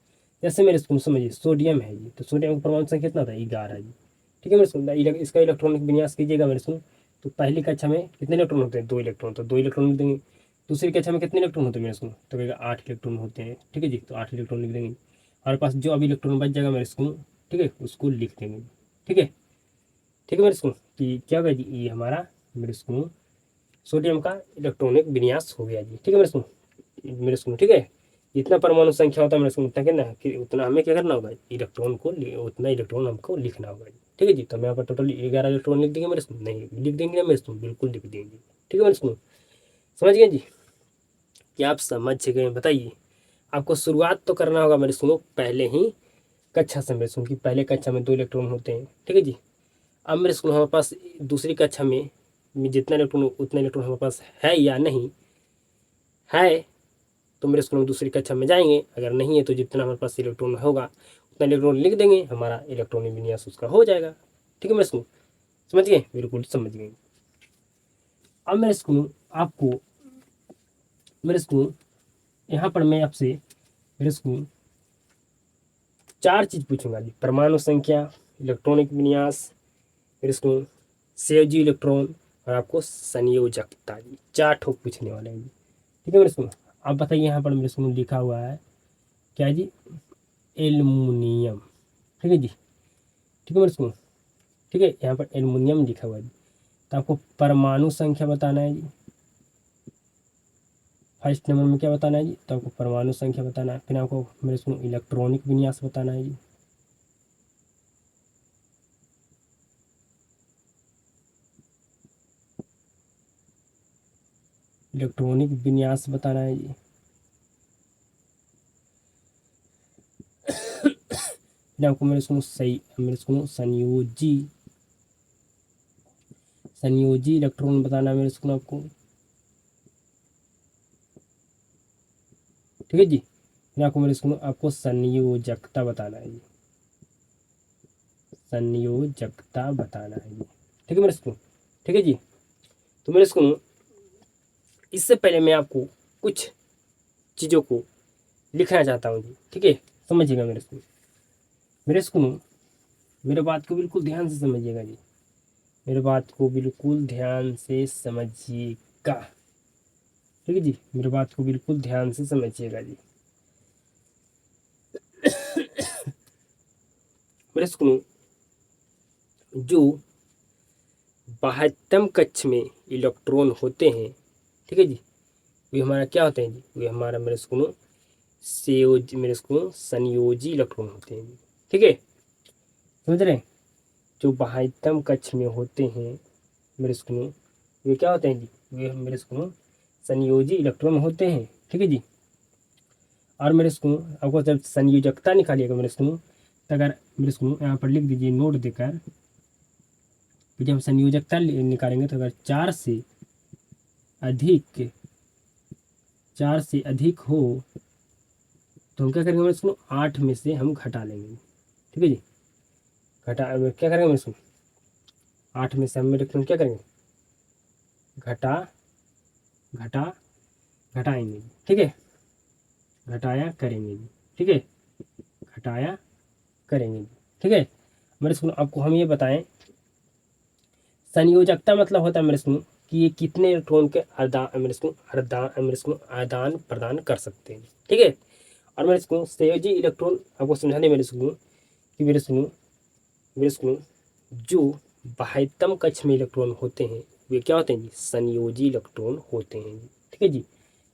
जैसे मेरे स्कूल समझिए सोडियम है जी, तो सोडियम का परमाणु संख्या कितना था, 11 जी। ठीक है मेरे स्कूल, इसका इलेक्ट्रॉनिक विन्यास कीजिएगा मेरे स्कूल। तो पहली कक्षा में कितने इलेक्ट्रॉन होते हैं, 2 इलेक्ट्रॉन, तो 2 इलेक्ट्रॉन लिख देंगे। दूसरी कक्षा में कितने इलेक्ट्रॉन होते हैं मेरे स्कूल, तो कहेगा 8 इलेक्ट्रॉन होते हैं। ठीक है जी, तो 8 इलेक्ट्रॉन लिख देंगे। हमारे पास जो अभी इलेक्ट्रॉन बच जाएगा मेरे स्कूल, ठीक है, उसको लिख देंगे। ठीक है, ठीक है मेरे स्कूल, कि क्या होगा जी, ये हमारा मेरे स्कूल सोडियम का इलेक्ट्रॉनिक विन्यास हो गया जी। ठीक है मेरे स्कूल, ठीक है, जितना परमाणु संख्या होता है मेरे स्कूल, उतना क्या ना कि उतना हमें क्या करना होगा, इलेक्ट्रॉन को उतना इलेक्ट्रॉन हमको लिखना होगा जी। ठीक है जी, तो मैं यहाँ पर टोटल 11 इलेक्ट्रॉन लिख देंगे मेरे स्कूल, नहीं लिख देंगे मेरे स्कूल, बिल्कुल लिख देंगे। ठीक है मेरे स्कूल, समझ गए जी, क्या आप समझ गए, बताइए। आपको शुरुआत तो करना होगा मेरे स्कूल पहले ही कक्षा से मेरे स्कूल की, पहले कक्षा में 2 इलेक्ट्रॉन होते हैं। ठीक है जी, अब मेरे स्कूल हमारे पास दूसरी कक्षा में जितना इलेक्ट्रॉन उतना इलेक्ट्रॉन हमारे पास है या नहीं है, तो मेरे स्कूल में दूसरी कक्षा में जाएंगे, अगर नहीं है तो जितना हमारे पास इलेक्ट्रॉन होगा उतना इलेक्ट्रॉन लिख देंगे, हमारा इलेक्ट्रॉनिक विन्यास उसका हो जाएगा। ठीक है मेरे स्कूल, समझ गए, बिल्कुल समझ गए। अब मेरे स्कूल आपको मेरे स्कूल यहाँ पर मैं आपसे मेरे स्कूल 4 चीज़ पूछूंगा जी, परमाणु संख्या, इलेक्ट्रॉनिक विन्यास, मेरे स्कूल संयोजी इलेक्ट्रॉन, और आपको संयोजकता जी, 4 ठोक पूछने वाले हैं जी। ठीक है मेरे स्कूल, आप बताइए यहाँ पर मेरे स्कूल लिखा हुआ है क्या जी, एल्युमिनियम। ठीक है जी, ठीक है मेरे स्कूल, ठीक है, यहाँ पर एल्युमिनियम लिखा हुआ है जी। तो आपको परमाणु संख्या बताना है जी, फर्स्ट नंबर में क्या बताना है जी, तो आपको परमाणु संख्या बताना है, फिर आपको मेरे स्कूल इलेक्ट्रॉनिक विन्यास बताना है जी, इलेक्ट्रॉनिक विन्यास बताना है जी, फिर आपको मेरे स्कूल संयोजी इलेक्ट्रॉन बताना है मेरे स्कूल आपको। ठीक है जी, फिर आपको मेरे स्कूल आपको संयोजकता बताना है जी, संयोजकता बताना है जी। ठीक है मेरे स्कूल, ठीक है जी, तो मेरे स्कूल इससे पहले मैं आपको कुछ चीज़ों को लिखना चाहता हूँ जी। ठीक है, समझिएगा मेरे स्कूल मेरे बात को बिल्कुल ध्यान से समझिएगा जी, मेरे बात को बिल्कुल ध्यान से समझिएगा। ठीक है जी, मेरे बात को बिल्कुल ध्यान से समझिएगा जी। मेरे स्कूल जो बाह्यतम कक्ष में इलेक्ट्रॉन होते हैं, ठीक है जी, वे हमारा क्या होते हैं जी, वे हमारा मेरे स्कूल संयोजी इलेक्ट्रॉन होते हैं जी। ठीक है, समझ रहे हैं, जो बाह्यतम कक्ष में होते हैं मेरे स्कूल, वे क्या होते हैं जी, वे मेरे स्कूल संयोजी इलेक्ट्रॉन होते हैं। ठीक है जी, और मेरे स्कूल आपको जब संयोजकता निकालिएगा मेरे स्कूल, तो अगर मेरे स्कूल यहाँ पर लिख दीजिए नोट देकर, कि जब संयोजकता निकालेंगे तो अगर अधिक 4 से अधिक हो तो हम क्या करेंगे मेरे स्कूल, 8 में से हम घटा लेंगे। ठीक है जी, क्या करेंगे मेरे स्कूल, 8 में से हम मेरे स्कूल क्या करेंगे, घटा घटा घटाएंगे। ठीक है, घटाया करेंगे जी। ठीक है, हटाया करेंगे। ठीक है मेरे स्कूल, आपको हम ये बताएं संयोजकता मतलब होता है मेरे स्कूल कि ये कितने इलेक्ट्रॉन के आदान प्रदान कर सकते हैं। ठीक है, और मेरे स्कूल संयोजी इलेक्ट्रॉन आपको समझा दें मेरे स्कूल कि मेरे स्कूल जो बाह्यतम कक्ष में इलेक्ट्रॉन होते हैं वे क्या होते हैं जी, संयोजी इलेक्ट्रॉन होते हैं जी। ठीक है जी,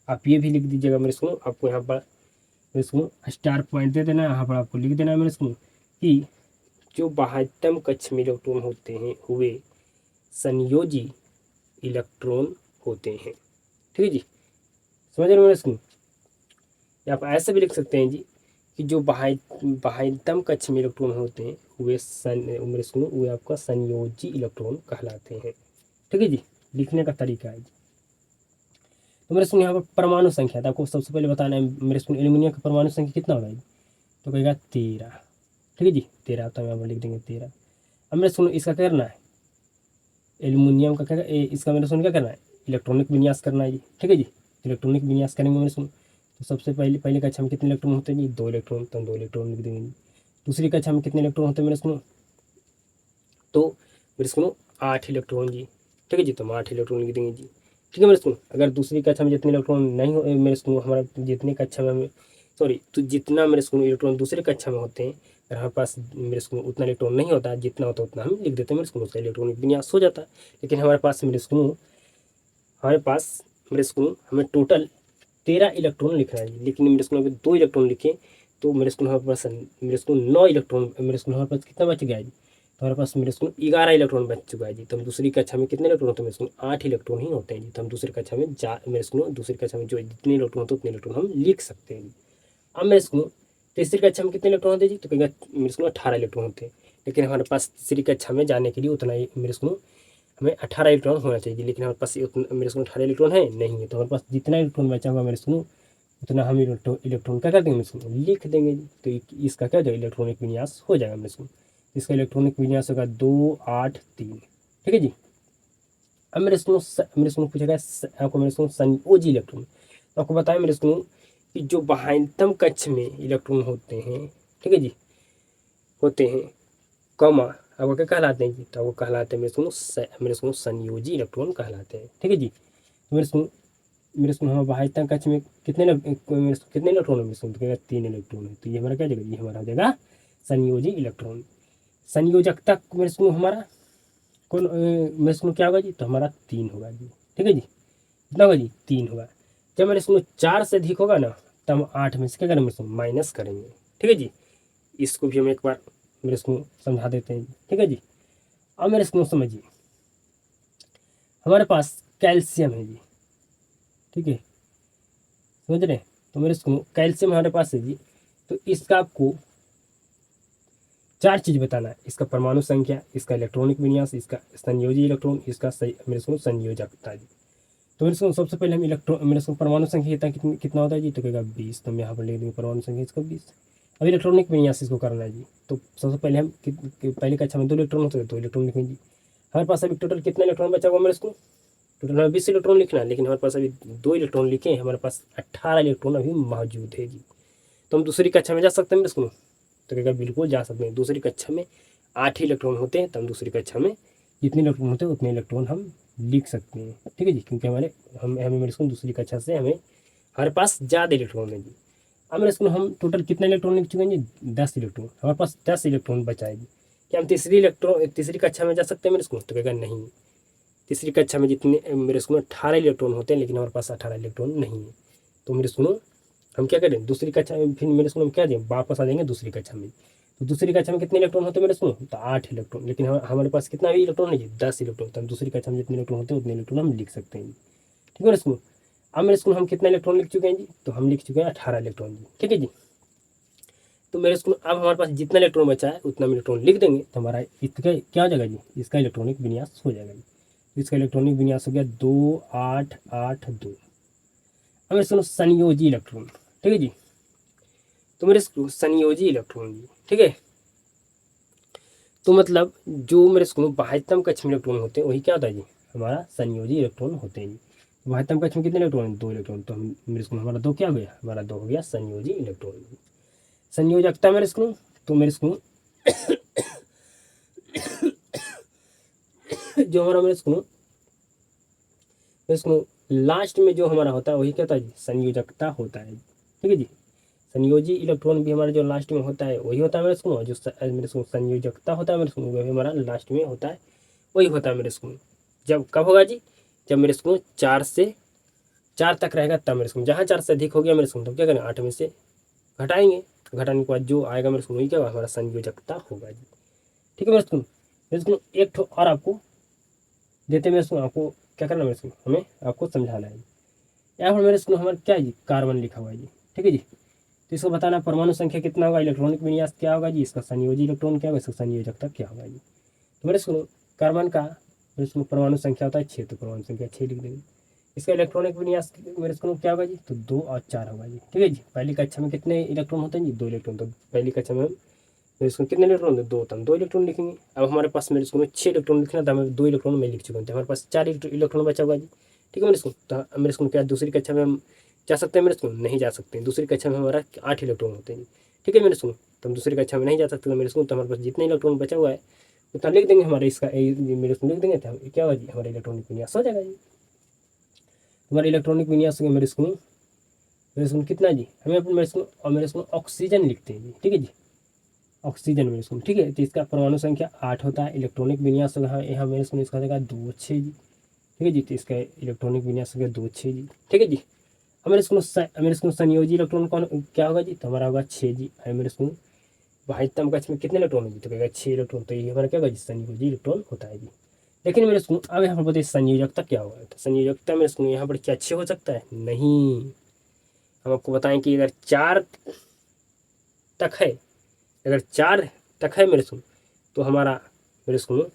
आप ये भी लिख दीजिएगा मेरे स्कूल, आपको यहाँ पर मेरे स्कूल स्टार पॉइंट दे देना, यहाँ पर आपको लिख देना है मेरे स्कूल कि जो बाह्यतम कक्ष में इलेक्ट्रॉन होते हैं वे संयोजी इलेक्ट्रॉन होते हैं। ठीक है जी, समझ रहे हो मेरे स्कूल। या आप ऐसे भी लिख सकते हैं जी कि जो बाह्यतम कक्ष में इलेक्ट्रॉन होते हैं वे मेरे स्कूल वे आपका संयोजी इलेक्ट्रॉन कहलाते हैं। ठीक है जी, लिखने का तरीका है जी। तो मेरे स्कूल यहाँ पर परमाणु संख्या था, आपको सबसे पहले बताना है मेरे स्कूल एल्यूमिनियम का परमाणु संख्या कितना होगा जी, तो कहेगा 13। ठीक है जी, 13, तो हम यहाँ पर लिख देंगे 13। अब मेरे स्कूल इसका क्या करना है, एल्यूमिनियम का क्या, इसका मेरे सुन क्या करना है, इलेक्ट्रॉनिक विन्यास करना है जी। ठीक है जी, इलेक्ट्रॉनिक विन्यास करेंगे मेरे सुन। तो सबसे पहले कक्षा में कितने इलेक्ट्रॉन होते हैं जी, 2 इलेक्ट्रॉन, तो हम 2 इलेक्ट्रॉन लिख देंगे जी। दूसरी कक्षा में कितने इलेक्ट्रॉन होते हैं मेरे सुनो, तो मेरे सुनो 8 इलेक्ट्रॉन जी। ठीक है जी, तो हम 8 इलेक्ट्रॉन लिख देंगे जी। ठीक है मेरे सुनो, अगर दूसरी कक्षा में जितने इलेक्ट्रॉन नहीं हो मेरे सुनो, हमारा जितनी कक्षा में हमें तो जितना मेरे सुनो इलेक्ट्रॉन दूसरी कक्षा में होते हैं, अगर हमारे पास मेरे स्कूल उतना इलेक्ट्रॉन नहीं होता, जितना होता उतना हम लिख देते हैं मेरे स्कूल, उसका इलेक्ट्रॉनिक विन्यास हो जाता है। लेकिन हमारे पास मेरे स्कूल हमें टोटल 13 इलेक्ट्रॉन लिखना है, लेकिन मेरे स्कूल में 2 इलेक्ट्रॉन लिखे, तो मेरे स्कूल हमारे पास 9 इलेक्ट्रॉन, मेरे स्कूल हमारे पास कितना बच गया है जी, तो हमारे पास मेरे स्कूल 11 इलेक्ट्रॉन बच चुका है जी। तो हम दूसरी कक्षा में कितने इलेक्ट्रॉन होते हैं मेरे स्कूल, 8 इलेक्ट्रॉन ही होते हैं जी। तो हम दूसरी कक्षा में मेरे स्कूल दूसरी कक्षा में जो जितने इलेक्ट्रॉन होते हैं उतने इलेक्ट्रॉन हम लिख सकते हैं। अब मेरे स्कूल तीसरी कक्षा में कितने इलेक्ट्रॉन होते हैं जी, तो कहेगा मेरे स्कूल 18 इलेक्ट्रॉन होते हैं, लेकिन हमारे पास तीसरी कक्षा में जाने के लिए उतना ही मेरे स्कूल हमें 18 इलेक्ट्रॉन होना चाहिए, लेकिन हमारे पास उतना मेरे स्कूल 18 इलेक्ट्रॉन है नहीं है। तो हमारे पास जितना इलेक्ट्रॉन बचा हुआ मेरे स्कूल उतना हम इलेक्ट्रॉन क्या कर देंगे मेरे स्कूल, लिख देंगे जी। तो इसका क्या हो जाएगा, इलेक्ट्रॉनिक विन्यास हो जाएगा मेरे स्कूल। इसका इलेक्ट्रॉनिक विन्यास होगा 2 8 3। ठीक है जी, अब मेरे स्कूल पूछेगा आपको मेरे स्कूल संयोजी इलेक्ट्रॉन, तो आपको बताया मेरे स्कूल कि जो बाह्यतम कक्ष में इलेक्ट्रॉन होते हैं, ठीक है जी, होते हैं कॉमा, आपको क्या कहलाते हैं जी, तो आपको कहलाते हैं मेरे स्कूल संयोजी इलेक्ट्रॉन कहलाते हैं। ठीक है जी, तो मेरे स्कूल हमारे बाह्यतम कक्ष में कितने इलेक्ट्रॉन है मेरे स्कूल, तो 3 इलेक्ट्रॉन है, तो ये हमारा क्या जगह जी, हमारा जगह संयोजी इलेक्ट्रॉन। संयोजकता मेरे स्कूल हमारा कौन मेरे स्कूल क्या होगा जी, तो हमारा 3 होगा जी। ठीक है जी, कितना होगा जी, 3 होगा। जब मेरे स्कूल 4 से अधिक होगा ना, तब हम 8 में से क्या करेंगे मेरे स्कूल, माइनस करेंगे। ठीक है जी, इसको भी हम एक बार मेरे स्कूल समझा देते हैं। ठीक है जी, अब मेरे स्कूल समझिए, हमारे पास कैल्शियम है जी। ठीक है, समझ रहे हैं, तो मेरे स्कूल कैल्शियम हमारे पास है जी। तो इसका आपको 4 चीज़ बताना है, इसका परमाणु संख्या, इसका इलेक्ट्रॉनिक विन्यास, इसका संयोजी इलेक्ट्रॉन, इसका सही मेरे स्कूल संयोजकता जी। तो मेरे स्कूल सबसे पहले हम मेरे स्कूल परमाणु संख्या कितना होता है जी, तो कहेगा 20, तो हम यहाँ पर लिख देंगे परमाणु संख्या इसका 20। अब इलेक्ट्रॉनिक विन्यास इसको करना है जी, तो सबसे पहले हम पहले कक्षा में 2 इलेक्ट्रॉन होते हैं, 2 इलेक्ट्रॉन लिखेंगे जी। हमारे पास अभी टोटल कितना इलेक्ट्रॉन बचा हुआ मेरे स्कूल, टोटल हमें 20 इलेक्ट्रॉन लिखना है, लेकिन हमारे पास अभी 2 इलेक्ट्रॉन लिखे हैं, हमारे पास 18 इलेक्ट्रॉन अभी मौजूद है जी। तो हम दूसरी कक्षा में जा सकते हैं मेरे स्कूल, तो कहेगा बिल्कुल जा सकते हैं। दूसरी कक्षा में 8 ही इलेक्ट्रॉन होते हैं, तो हम दूसरी कक्षा में जितने इलेक्ट्रॉन होते हैं उतने इलेक्ट्रॉन हम लिख सकते हैं। ठीक है जी, क्योंकि हमें मेरे स्कूल दूसरी कक्षा से हमारे पास ज़्यादा इलेक्ट्रॉन है जी। अब मेरे स्कूल हम टोटल कितने इलेक्ट्रॉन लिख चुके हैं जी, 10 इलेक्ट्रॉन, हमारे पास 10 इलेक्ट्रॉन बचा है जी। क्या हम तीसरी कक्षा में जा सकते हैं मेरे स्कूल, तो कहेगा नहीं, तीसरी कक्षा में जितने मेरे स्कूल में 18 इलेक्ट्रॉन होते हैं, लेकिन हमारे पास 18 इलेक्ट्रॉन नहीं है। तो मेरे स्कूल हम क्या करें, दूसरी कक्षा में फिर मेरे स्कूल में क्या दें, वापस आ जाएंगे दूसरी कक्षा में। तो दूसरी कक्षा में कितने इलेक्ट्रॉन होते हैं मेरे स्कूल, तो 8 इलेक्ट्रॉन, लेकिन हमारे पास कितना भी इलेक्ट्रॉन है जी, 10 इलेक्ट्रॉन। तो हम दूसरी कक्षा में जितने इलेक्ट्रॉन होते हैं उतने इलेक्ट्रॉन हम लिख सकते हैं। ठीक है मेरे स्कूल, अब मेरे स्कूल हम कितना इलेक्ट्रॉन लिख चुके हैं जी, तो हम लिख चुके हैं 18 इलेक्ट्रॉन जी। ठीक है जी, तो मेरे स्कूल अब हमारे पास जितना इलेक्ट्रॉन बचा है उतना इलेक्ट्रॉन लिख देंगे, तो हमारा इसका क्या हो जाएगा जी, इसका इलेक्ट्रॉनिक विन्यास हो जाएगा जी। इसका इलेक्ट्रॉनिक विन्यास हो गया 2 8 8 2। अब मेरे स्कूल संयोजी इलेक्ट्रॉन, ठीक है जी, तो मेरे स्कूल संयोजी इलेक्ट्रॉन जी। ठीक है, तो मतलब जो मेरे स्कूल में बाह्यतम कक्ष में इलेक्ट्रॉन होते हैं वही क्या होता है जी, हमारा संयोजी इलेक्ट्रॉन होते हैं जी। बाह्यतम कक्ष में कितने इलेक्ट्रॉन, 2 इलेक्ट्रॉन, तो हम मेरे स्कूल में हमारा 2 क्या हो गया, हमारा 2 हो गया संयोजी इलेक्ट्रॉन। संयोजकता मेरे स्कूल, तो मेरे स्कूल जो हमारा मेरे स्कूल लास्ट में जो हमारा होता है वही क्या होता है जी, संयोजकता होता है। ठीक है जी, संयोजी इलेक्ट्रॉन भी हमारा जो लास्ट में होता है वही होता है मेरे स्कूल, और जो मेरे स्कूल संयोजकता होता है मेरे स्कूल वही हमारा लास्ट में होता है, वही होता है मेरे स्कूल। जब कब होगा जी, जब मेरे स्कूल 4 से 4 तक रहेगा तब मेरे स्कूल, जहाँ 4 से अधिक हो गया मेरे स्कूल, तो क्या करें 8 में से घटाएंगे, घटाने के बाद जो आएगा मेरे स्कूल वही क्या होगा, हमारा संयोजकता होगा जी। ठीक है मेरे स्कूल एक ठो और आपको देते मेरे स्कूल, आपको क्या करना मेरे स्कूल, हमें आपको समझाना है। यहाँ पर मेरे स्कूल हमारा क्या है जी, कार्बन लिखा हुआ है जी। ठीक है जी, तो इसको बताना परमाणु संख्या कितना होगा, इलेक्ट्रॉनिक विन्यास क्या होगा जी, इसका संयोजी इलेक्ट्रॉन क्या होगा, इसका संयोजकता क्या होगा जी। तो मेरे स्कूल कार्बन का मेरे स्कूल परमाणु संख्या होता है 6, तो परमाणु संख्या 6 लिख देंगे। इसका इलेक्ट्रॉनिक विन्यास मेरे स्कूल क्या होगा जी, तो 2 और 4 होगा जी। ठीक है जी, पहली कक्षा में कितने इलेक्ट्रॉन होते हैं जी, 2 इलेक्ट्रॉन, तो पहली कक्षा में हम मेरे स्कूल कितने इलेक्ट्रॉन होते हैं, 2, तो हम 2 इलेक्ट्रॉन लिखेंगे। अब हमारे पास मेरे स्कूल में 6 इलेक्ट्रॉन लिखना था, हमें 2 इलेक्ट्रॉन में लिख चुके हैं, तो हमारे पास 4 इलेक्ट्रॉन बचा हुआ जी। ठीक है मेरे स्कूल, तो मेरे स्कूल क्या दूसरी कक्षा में हम जा सकते हैं मेरे स्कूल, नहीं जा सकते हैं, दूसरी कक्षा में हमारा 8 इलेक्ट्रॉन होते हैं। ठीक है मेरे स्कूल, तो हम दूसरी कक्षा में नहीं जा सकते, तो मेरे स्कूल तो हमारे पास जितने इलेक्ट्रॉन बचा हुआ है उतना लिख देंगे, हमारे इसका मेरे स्कूल लिख देंगे, तो क्या होगा जी, हमारा इलेक्ट्रॉनिक विन्यास हो जाएगा जी। हमारा इलेक्ट्रॉनिक विन्यास हो गया मेरे स्कूल कितना जी, हमें अपने मेरे स्कूल ऑक्सीजन लिखते हैं जी। ठीक है जी, ऑक्सीजन मेरे स्कूल, ठीक है, तो इसका परमाणु संख्या 8 होता है, इलेक्ट्रॉनिक विन्यास होगा यहाँ मेरे स्कूल इसका होगा 2, 6 जी। ठीक है जी, तो इसका इलेक्ट्रॉनिक विन्यास हो गया 2, 6 जी। ठीक है जी, अब मेरे स्कूल संयोजी इलेक्ट्रॉन कौन क्या होगा जी, तो हमारा होगा 6 जी। मेरे स्कूल वाहितम कक्ष में कितने इलेक्ट्रॉन होगी, तो कहेगा 6 इलेक्ट्रॉन, तो ये हमारा क्या होगा जी, संयोजी इलेक्ट्रॉन होता है जी। लेकिन मेरे स्कूल अब यहाँ पर बताइए संयोजकता क्या होगा, तो संयोजकता मेरे स्कूल यहाँ पर क्या 6 हो सकता है, नहीं, हम आपको बताएं कि अगर 4 तक है, अगर 4 तक है मेरे स्कूल, तो हमारा मेरे स्कूल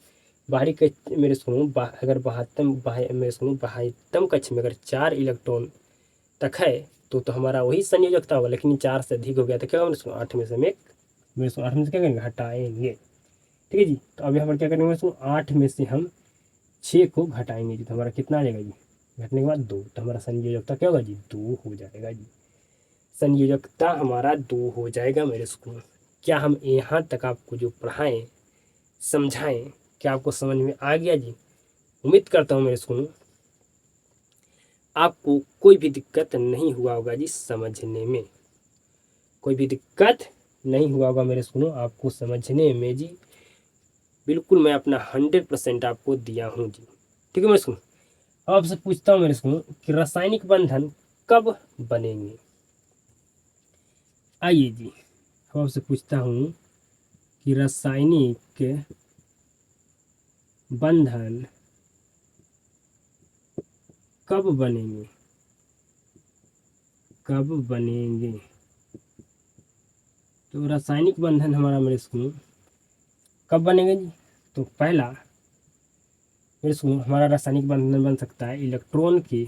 बाहरी के मेरे स्कूल अगर मेरे स्कूल बाह्यतम कक्ष में अगर 4 इलेक्ट्रॉन तक है तो हमारा वही संयोजकता होगा। लेकिन 4 से अधिक हो गया तो क्या होगा मेरे स्कूल, 8 में से हम एक मेरे स्कूल 8 में से क्या करेंगे, हटाएंगे। ठीक है जी, तो अब यहाँ पर क्या करेंगे मेरे स्कूल, 8 में से हम 6 को घटाएंगे जी, तो हमारा कितना आ जाएगा जी, घटने के बाद 2, तो हमारा संयोजकता क्या होगा जी, 2 हो जाएगा जी। संयोजकता हमारा 2 हो जाएगा मेरे स्कूल। क्या हम यहाँ तक आपको जो पढ़ाएं समझाएं, क्या आपको समझ में आ गया जी? उम्मीद करता हूँ मेरे स्कूल आपको कोई भी दिक्कत नहीं हुआ होगा जी समझने में, कोई भी दिक्कत नहीं हुआ होगा मेरे स्कूल आपको समझने में जी। बिल्कुल मैं अपना 100% आपको दिया हूँ जी। ठीक है मेरे स्कूल, अब आपसे पूछता हूँ मेरे स्कूल कि रासायनिक बंधन कब बनेंगे। आइए जी, अब आपसे पूछता हूँ कि रासायनिक बंधन कब बनेंगे, कब बनेंगे। तो रासायनिक बंधन हमारा मेरे स्कूल कब बनेगा जी, तो पहला मेरे स्कूल हमारा रासायनिक बंधन बन सकता है इलेक्ट्रॉन के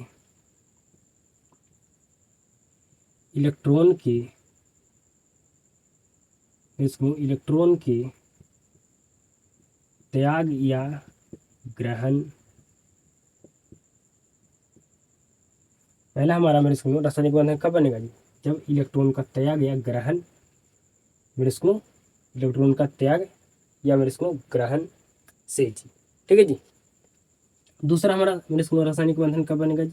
मेरे स्कूल इलेक्ट्रॉन के त्याग या ग्रहण। पहला हमारा मेरे स्कूल रासायनिक बंधन कब बनेगा जी, जब इलेक्ट्रॉन का त्याग या ग्रहण मेरे स्कूल इलेक्ट्रॉन का त्याग या मेरे स्कूल ग्रहण से जी। ठीक है जी, दूसरा हमारा मेरे स्कूल रासायनिक बंधन कब बनेगा जी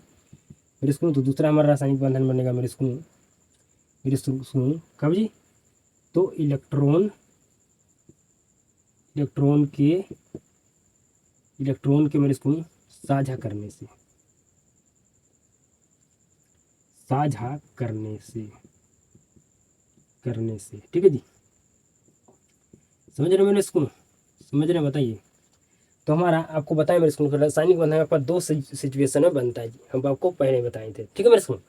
मेरे स्कूल, तो दूसरा हमारा रासायनिक बंधन बनेगा मेरे स्कूल कब जी, तो इलेक्ट्रॉन के मेरे स्कूल साझा करने से ठीक है जी, समझ रहे हो मेरे स्कूल, समझ रहे हैं बताइए। तो हमारा आपको बताएं मेरे स्कूल रासायनिक बंधन आपका 2 सिचुएशन में बनता है जी, हम आपको पहले बताए थे। ठीक है मेरे स्कूल,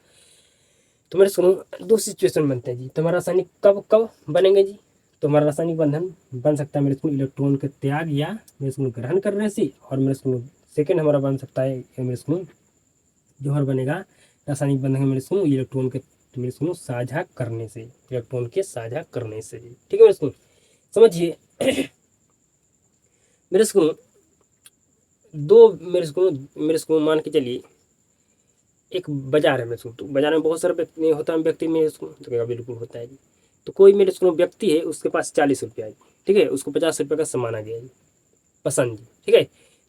तो मेरे स्कूल 2 सिचुएशन बनते हैं जी। तो हमारा रासायनिक कब कब बनेंगे जी, तो हमारा रासायनिक बंधन बन सकता है मेरे स्कूल इलेक्ट्रॉन के त्याग या मेरे स्कूल ग्रहण करने से, और मेरे स्कूल सेकेंड हमारा बन सकता है मेरे स्कूल जो हमारा बनेगा रासायनिक बंधन मेरे स्कूल इलेक्ट्रॉन के मेरे स्कूल साझा करने से, इलेक्ट्रॉन के साझा करने से जी। ठीक है मेरे स्कूल, समझिए मेरे स्कूल 2 मेरे स्कूल मान के चलिए एक बाजार है मेरे स्कूल, तो बाजार में बहुत सारे व्यक्ति होता है, व्यक्ति मेरे स्कूल तो क्या बिल्कुल होता है जी। तो कोई मेरे स्कूल व्यक्ति है, उसके पास 40 रुपया है, ठीक है, उसको 50 रुपये का सामान आ गया जी, पसंद जी, ठीक है।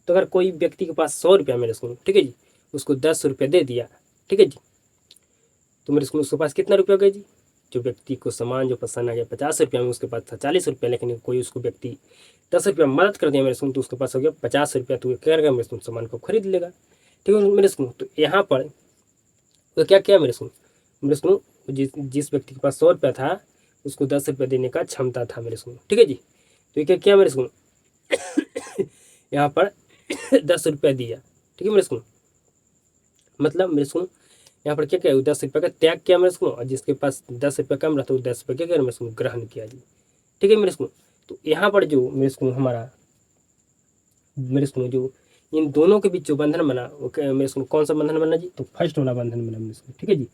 तो अगर कोई व्यक्ति के पास 100 रुपया मेरे स्कूल, ठीक है जी, उसको 10 रुपये दे दिया, ठीक है जी, तो मेरे स्कूल उसके पास कितना रुपया हो गया जी? जो व्यक्ति को सामान जो पसंद आ गया 50 रुपया में, उसके पास था 40 रुपया, लेकिन कोई उसको व्यक्ति 10 रुपया मदद कर दिया मेरे स्कूल, तो उसके पास हो गया 50 रुपया। तो क्या करेगा मेरे स्कूल? सामान को खरीद लेगा, ठीक है मेरे स्कूल। तो यहाँ पर तो क्या किया मेरे स्कूल? मेरे स्कूल जिस जिस व्यक्ति के पास 100 रुपया था, उसको 10 रुपया देने का क्षमता था मेरे स्कूल, ठीक है जी। तो ये क्या किया मेरे स्कूल? यहाँ पर 10 रुपया दिया, ठीक है मेरे स्कूल। मतलब मेरे स्कूल यहाँ पर क्या किया? 10 रुपये का त्याग किया मेरे स्कूल, और जिसके पास 10 रुपया कम रहा तो 10 रुपये क्या किया मेरे स्कूल? ग्रहण किया जी, ठीक है मेरे स्कूल। तो यहाँ पर जो मेरे स्कूल हमारा मेरे स्कूल जो इन दोनों के बीच जो बंधन बना, वो मेरे स्कूल कौन सा बंधन बना जी? तो फर्स्ट वाला बंधन बना मेरे स्कूल, ठीक है जी,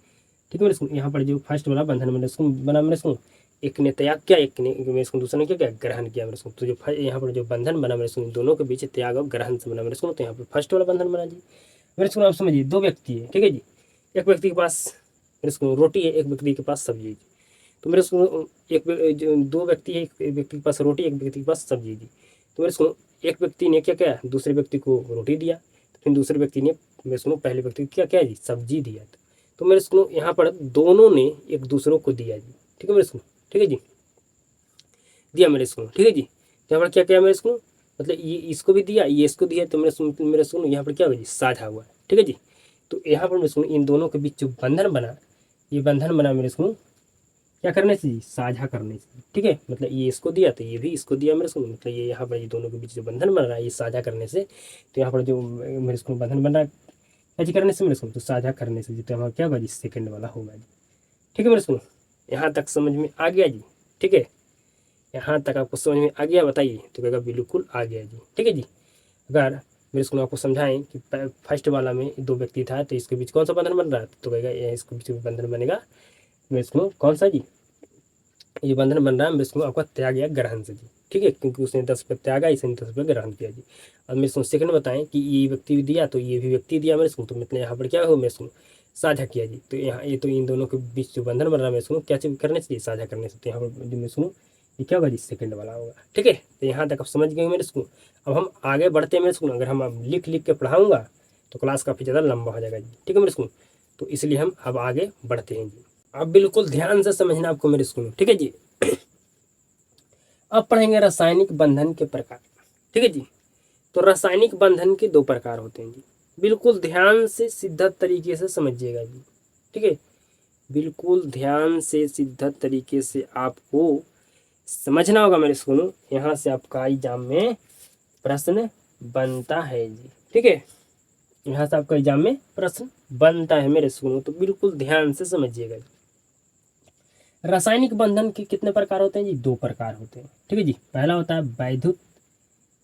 ठीक है मेरे स्कूल। यहाँ पर जो फर्स्ट वाला बंधन मेरे स्कूल बना मेरे स्कूल, एक ने त्याग किया, एक ने मेरे स्कूल दूसरे ने क्या किया? ग्रहण किया मेरे स्कूल। तो जो यहाँ पर जो बंधन बना मेरे स्कूल, दोनों के बीच त्याग और ग्रहण से बना मेरे स्कूल, तो यहाँ पर फर्स्ट वाला बंधन बना जी मेरे स्कूल। आप समझिए, दो व्यक्ति है, ठीक है जी, एक व्यक्ति के पास मेरे स्कूल रोटी है, एक व्यक्ति के पास सब्जी है। तो मेरे स्कूल जो दो व्यक्ति है, एक व्यक्ति के पास रोटी, एक व्यक्ति के पास सब्जी दी। तो मेरे स्कूल एक व्यक्ति ने क्या किया? दूसरे व्यक्ति को रोटी दिया, फिर दूसरे व्यक्ति ने मेरे स्कूल पहले व्यक्ति को क्या किया जी? सब्जी दिया। तो मेरे स्कूल यहाँ पर दोनों ने एक दूसरों को दिया जी, ठीक है मेरे स्कूल, ठीक है जी, दिया मेरे स्कूल, ठीक है जी। यहाँ पर क्या किया मेरे स्कूल? मतलब ये इसको भी दिया, ये इसको दिया, तो मेरे स्कूल यहाँ पर क्या हुआ जी? साझा हुआ, ठीक है जी। तो यहाँ पर मेरे स्कूल इन दोनों के बीच जो बंधन बना, ये बंधन बना मेरे स्कूल क्या करने से जी? साझा करने से, ठीक है। मतलब ये इसको दिया तो ये भी इसको दिया मेरे स्कूल, मतलब ये यहाँ पर ये दोनों के बीच जो बंधन बन रहा है, ये साझा करने से। तो यहाँ पर जो मेरे स्कूल बंधन बन रहा है क्या जी? करने से मेरे स्कूल, तो साझा करने से जी। तो हमारा क्या होगा जी? सेकंड वाला होगा जी, ठीक है मेरे स्कूल। यहाँ तक समझ में आ गया जी, ठीक है, यहाँ तक आपको समझ में आ गया? बताइए। तो कहेगा बिल्कुल आ गया जी, ठीक है जी। अगर मेरे स्कूल आपको समझाएं कि फर्स्ट वाला में दो व्यक्ति था, तो इसके बीच कौन सा बंधन बन रहा है? तो कहेगा इसके बीच बंधन बनेगा मेरे स्कूल कौन सा जी? ये बंधन बन रहा है मेरे स्कूल आपका त्याग या ग्रहण से जी, ठीक है, क्योंकि उसने 10 रुपये त्यागा, इसने 10 रुपये ग्रहण किया जी। अब मेरे स्कूल सेकंड बताएं कि ये व्यक्ति भी दिया, तो ये भी व्यक्ति दिया मेरे स्कूल, तो मतलब यहाँ पर क्या हो मेरे स्कूल? साझा किया जी। तो यहाँ ये तो इन दोनों के बीच जो बंधन बन रहा है मेरे स्कूल क्या चीज करने से? साझा करने से। तो यहाँ पर जो मेरे स्कूल ये क्या होगा जी? सेकंड वाला होगा, ठीक है। तो यहाँ तक आप समझ गए मेरे स्कूल। अब हम आगे बढ़ते हैं मेरे स्कूल। अगर हम अब लिख लिख के पढ़ाऊँगा तो क्लास काफ़ी ज़्यादा लंबा हो जाएगा जी, ठीक है मेरे स्कूल। तो इसलिए हम अब आगे बढ़ते हैं जी। अब बिल्कुल ध्यान से समझना आपको मेरे स्कूल, ठीक है जी। अब पढ़ेंगे रासायनिक बंधन के प्रकार, ठीक है जी। तो रासायनिक बंधन के दो प्रकार होते हैं जी। बिल्कुल ध्यान से सीधा तरीके से समझिएगा जी, ठीक है। बिल्कुल ध्यान से सीधा तरीके से आपको समझना होगा मेरे स्कूल। यहाँ से आपका एग्जाम में प्रश्न बनता है जी, ठीक है। यहाँ से आपका एग्जाम में प्रश्न बनता है मेरे स्कूल, तो बिल्कुल ध्यान से समझिएगा जी। रासायनिक बंधन के कितने प्रकार होते हैं जी? दो प्रकार होते हैं, ठीक है जी। पहला होता है वैद्युत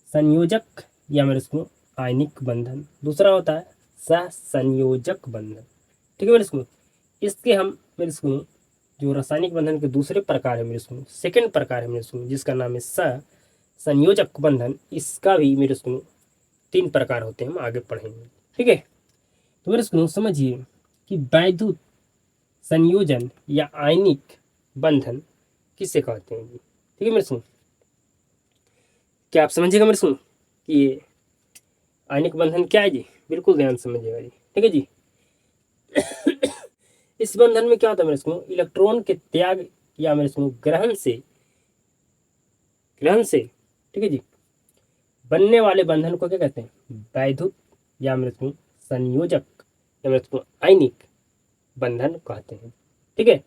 संयोजक या मेरे स्कूल आयनिक बंधन, दूसरा होता है सहसंयोजक बंधन, ठीक है मेरे स्कूल। इसके हम मेरे स्कूल जो रासायनिक बंधन के दूसरे प्रकार है मेरे स्कूल, सेकंड प्रकार है मेरे स्कूल, जिसका नाम है सहसंयोजक बंधन। इसका भी मेरे स्कूल 3 प्रकार होते हैं, हम आगे पढ़ेंगे, ठीक है। तो मेरे स्कूल समझिए कि वैद्युत संयोजन या आयनिक बंधन किसे कहते हैं जी, ठीक है मेरे स्कूल। क्या आप समझिएगा मेरे स्कूल कि ये आयनिक बंधन क्या है जी? बिल्कुल ध्यान से समझिएगा जी, ठीक है जी। इस बंधन में क्या होता है मेरे स्कूल? इलेक्ट्रॉन के त्याग या मेरे स्कूल ग्रहण से, ठीक है जी, बनने वाले बंधन को क्या कहते हैं? वैद्युत या मेरे स्कूल संयोजक या मेरे स्कूल आयनिक बंधन कहते हैं, ठीक है।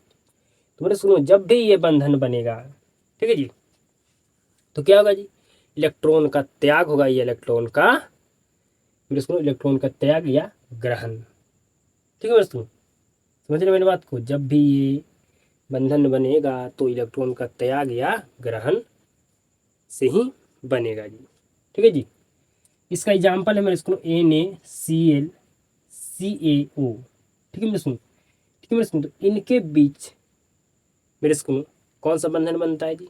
तो मेरे स्कूल जब भी ये बंधन बनेगा, ठीक है जी, तो क्या होगा जी? इलेक्ट्रॉन का त्याग होगा, ये इलेक्ट्रॉन का मेरे स्कूल इलेक्ट्रॉन का त्याग या ग्रहण, ठीक है मेरे स्कूल। समझ रहे मेरी बात को? जब भी ये बंधन बनेगा तो इलेक्ट्रॉन का त्याग या ग्रहण से ही बनेगा जी, ठीक है जी। इसका एग्जाम्पल है मेरे स्कूल NaCl CaO, ठीक है मेरे स्कूल, ठीक है मेरे स्कूल। तो इनके बीच मेरे स्कूल कौन सा बंधन बनता है जी?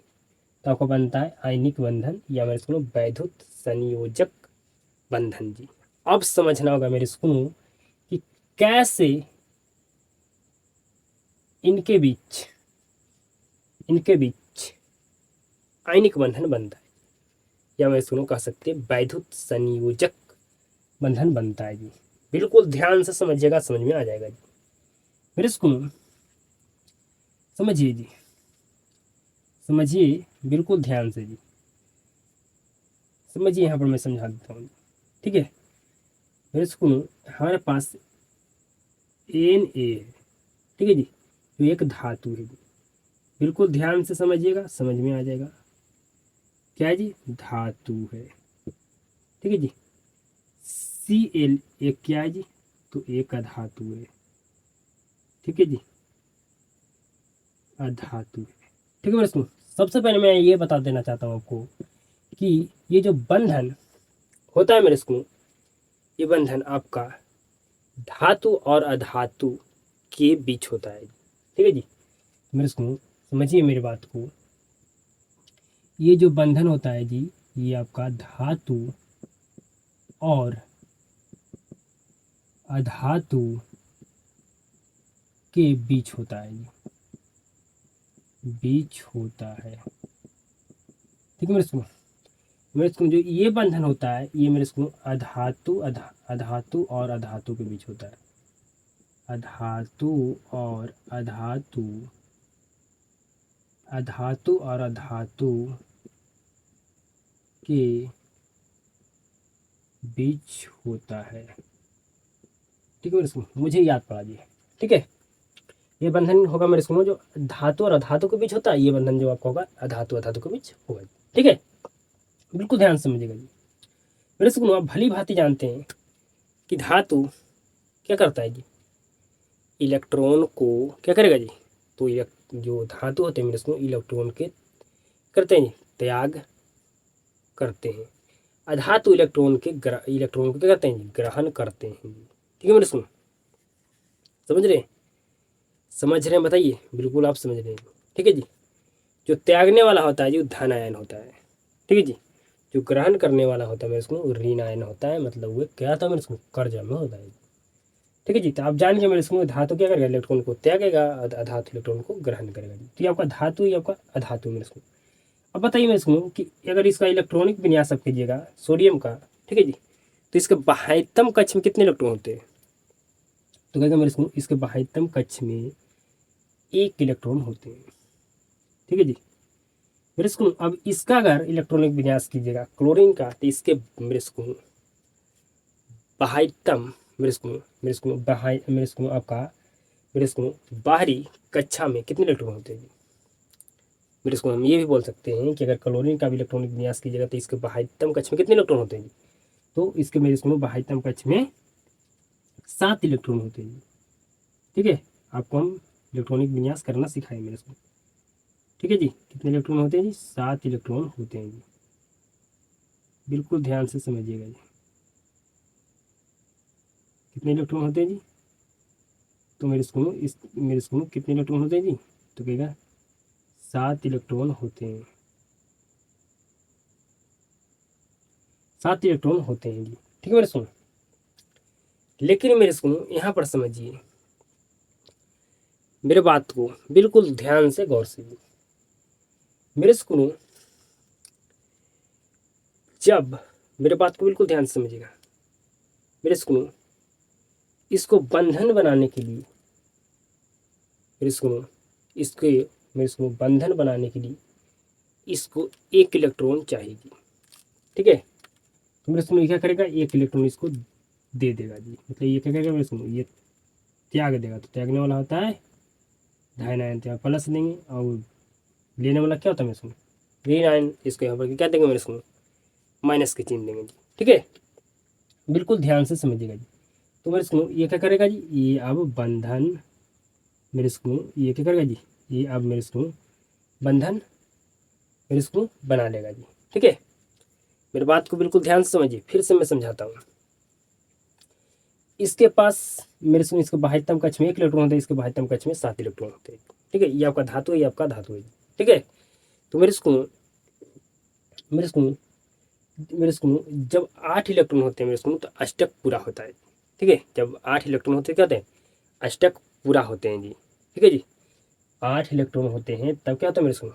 तो आपको बनता है आयनिक बंधन या मेरे स्कूल वैद्युत संयोजक बंधन जी। अब समझना होगा मेरे स्कूल कि कैसे इनके बीच इनके बीच आयनिक बंधन बनता है, या मैं इसको कह सकते हैं वैद्युत संयोजक बंधन बनता है जी। बिल्कुल ध्यान से समझिएगा, समझ में आ जाएगा जी। मेरे इसको समझिए जी, समझिए बिल्कुल ध्यान से जी, समझिए। यहाँ पर मैं समझा देता हूँ, ठीक है। मेरे इसको हमारे पास एन ए है, ठीक है जी, जो एक धातु है जी। बिल्कुल ध्यान से समझिएगा, समझ में आ जाएगा। क्या है जी? धातु है, ठीक है जी। Cl एक क्या है जी? तो एक अधातु है, ठीक है जी, अधातु है, ठीक है। मेरे इसको सबसे पहले मैं ये बता देना चाहता हूँ आपको कि ये जो बंधन होता है मेरे इसको, ये बंधन आपका धातु और अधातु के बीच होता है, ठीक है जी। मेरे इसको समझिए मेरी बात को, ये जो बंधन होता है जी, ये आपका धातु और अधातु के बीच होता है जी, बीच होता है, ठीक है। मेरे इसको जो ये बंधन होता है, ये मेरे इसको अधातु और अधातु के बीच होता है, अधातु और अधातु, अधातु और अधातु के बीच होता है, ठीक है। मेरे इसको मुझे याद पड़ा जी, ठीक है। ये बंधन होगा मेरे इसको जो धातु और अधातु के बीच होता है, ये बंधन जो आपका होगा अधातु अधातु के बीच होगा, ठीक है। बिल्कुल ध्यान से समझिएगा जी। मेरे इसको आप भली भांति जानते हैं कि धातु क्या करता है जी, इलेक्ट्रॉन को क्या करेगा जी, तो जो धातु होते हैं मेरे इसको इलेक्ट्रॉन के करते हैं जी, त्याग करते हैं। अधातु इलेक्ट्रॉन को क्या करते हैं जी, ग्रहण करते हैं, ठीक है। मेरे इसको समझ रहे हैं, समझ रहे हैं, बताइए। बिल्कुल आप समझ रहे हैं, ठीक है जी। जो त्यागने वाला होता है जी, धन आयन होता है, ठीक है जी। जो ग्रहण करने वाला होता है मेरे इसको ऋण आयन होता है, मतलब वो क्या था मेरे इसको कर्ज में होता है, ठीक है जी। तो आप जान के मेरे इसको धातु क्या करेगा, इलेक्ट्रॉन को त्यागेगा, अधातु इलेक्ट्रॉन को ग्रहण करेगा जी। तो ये आपका धातु, ये आपका अधातु मेरे इसको। अब बताइए मेरे इसको कि अगर इसका इलेक्ट्रॉनिक विन्यास आप कीजिएगा सोडियम का, ठीक है जी, तो इसके बाह्यतम कक्ष में कितने इलेक्ट्रॉन होते हैं, तो कहेगा मेरे इसको इसके बाह्यतम कक्ष में एक इलेक्ट्रॉन होते हैं, ठीक है जी। मेरे इसको अब इसका अगर इलेक्ट्रॉनिक विन्यास कीजिएगा क्लोरीन का, तो इसके मेरे इसको बाह्यतम मेरे इसको आपका मेरे इसको बाहरी कक्षा में कितने इलेक्ट्रॉन होते हैं जी। मेरे इसको हम ये भी बोल सकते हैं कि अगर क्लोरीन का भी इलेक्ट्रॉनिक विन्यास कीजिएगा तो इसके बाह्यतम कक्ष में कितने इलेक्ट्रॉन होते हैं जी, तो इसके मेरे इसको बाह्यतम कक्ष में 7 इलेक्ट्रॉन होते हैं जी, ठीक है। आपको हम इलेक्ट्रॉनिक विन्यास करना सिखाएंगे मेरे इसको, ठीक है जी। कितने इलेक्ट्रॉन होते हैं जी, 7 इलेक्ट्रॉन होते हैं जी। बिल्कुल ध्यान से समझिएगा जी, कितने इलेक्ट्रॉन होते हैं जी, तो मेरे इसको कितने इलेक्ट्रॉन होते हैं जी, तो कहेगा 7 इलेक्ट्रॉन होते हैं, 7 इलेक्ट्रॉन होते हैं जी, ठीक है। मेरे सुनो, लेकिन मेरे सुनो यहाँ पर समझिए मेरे बात को बिल्कुल ध्यान से गौर से। मेरे सुनो, जब मेरे बात को बिल्कुल ध्यान से समझिएगा, मेरे सुनो इसको बंधन बनाने के लिए, मेरे सुनो इसके मेरे सुनो बंधन बनाने के लिए इसको एक इलेक्ट्रॉन चाहिए, ठीक है। तो मेरे सुनो क्या करेगा, एक इलेक्ट्रॉन इसको दे देगा जी, मतलब ये क्या करेगा मेरे सुनो, ये त्याग देगा। तो त्यागने वाला होता है धन आयन, तो यहाँ प्लस देंगे, और लेने वाला क्या होता है मेरे सुनो ऋण आयन, इसको यहाँ पर क्या देंगे मेरे सुनो माइनस के चिन्ह देंगे जी, ठीक है। बिल्कुल ध्यान से समझिएगा जी। तो मेरे सुनो ये क्या करेगा जी, ये अब बंधन मेरे सुनो ये क्या करेगा जी, ये अब मेरे सुनो बंधन मेरे इसको बना लेगा जी, ठीक है। मेरी बात को बिल्कुल ध्यान से समझिए, फिर से मैं समझाता हूँ। इसके पास मेरे इसको इसके बाह्यतम कक्ष में 1 इलेक्ट्रॉन होता है, इसके बाह्यतम कक्ष में 7 इलेक्ट्रॉन होते हैं, ठीक है। ये आपका धातु है, ये आपका धातु है, ठीक है। तो मेरे इसको जब 8 इलेक्ट्रॉन होते हैं मेरे इसको, तो अष्टक पूरा होता है, ठीक है। जब 8 इलेक्ट्रॉन होते हैं क्या होते हैं, अष्टक पूरा होते हैं जी, ठीक है जी। 8 इलेक्ट्रॉन होते हैं तब क्या होता है मेरे सुनो,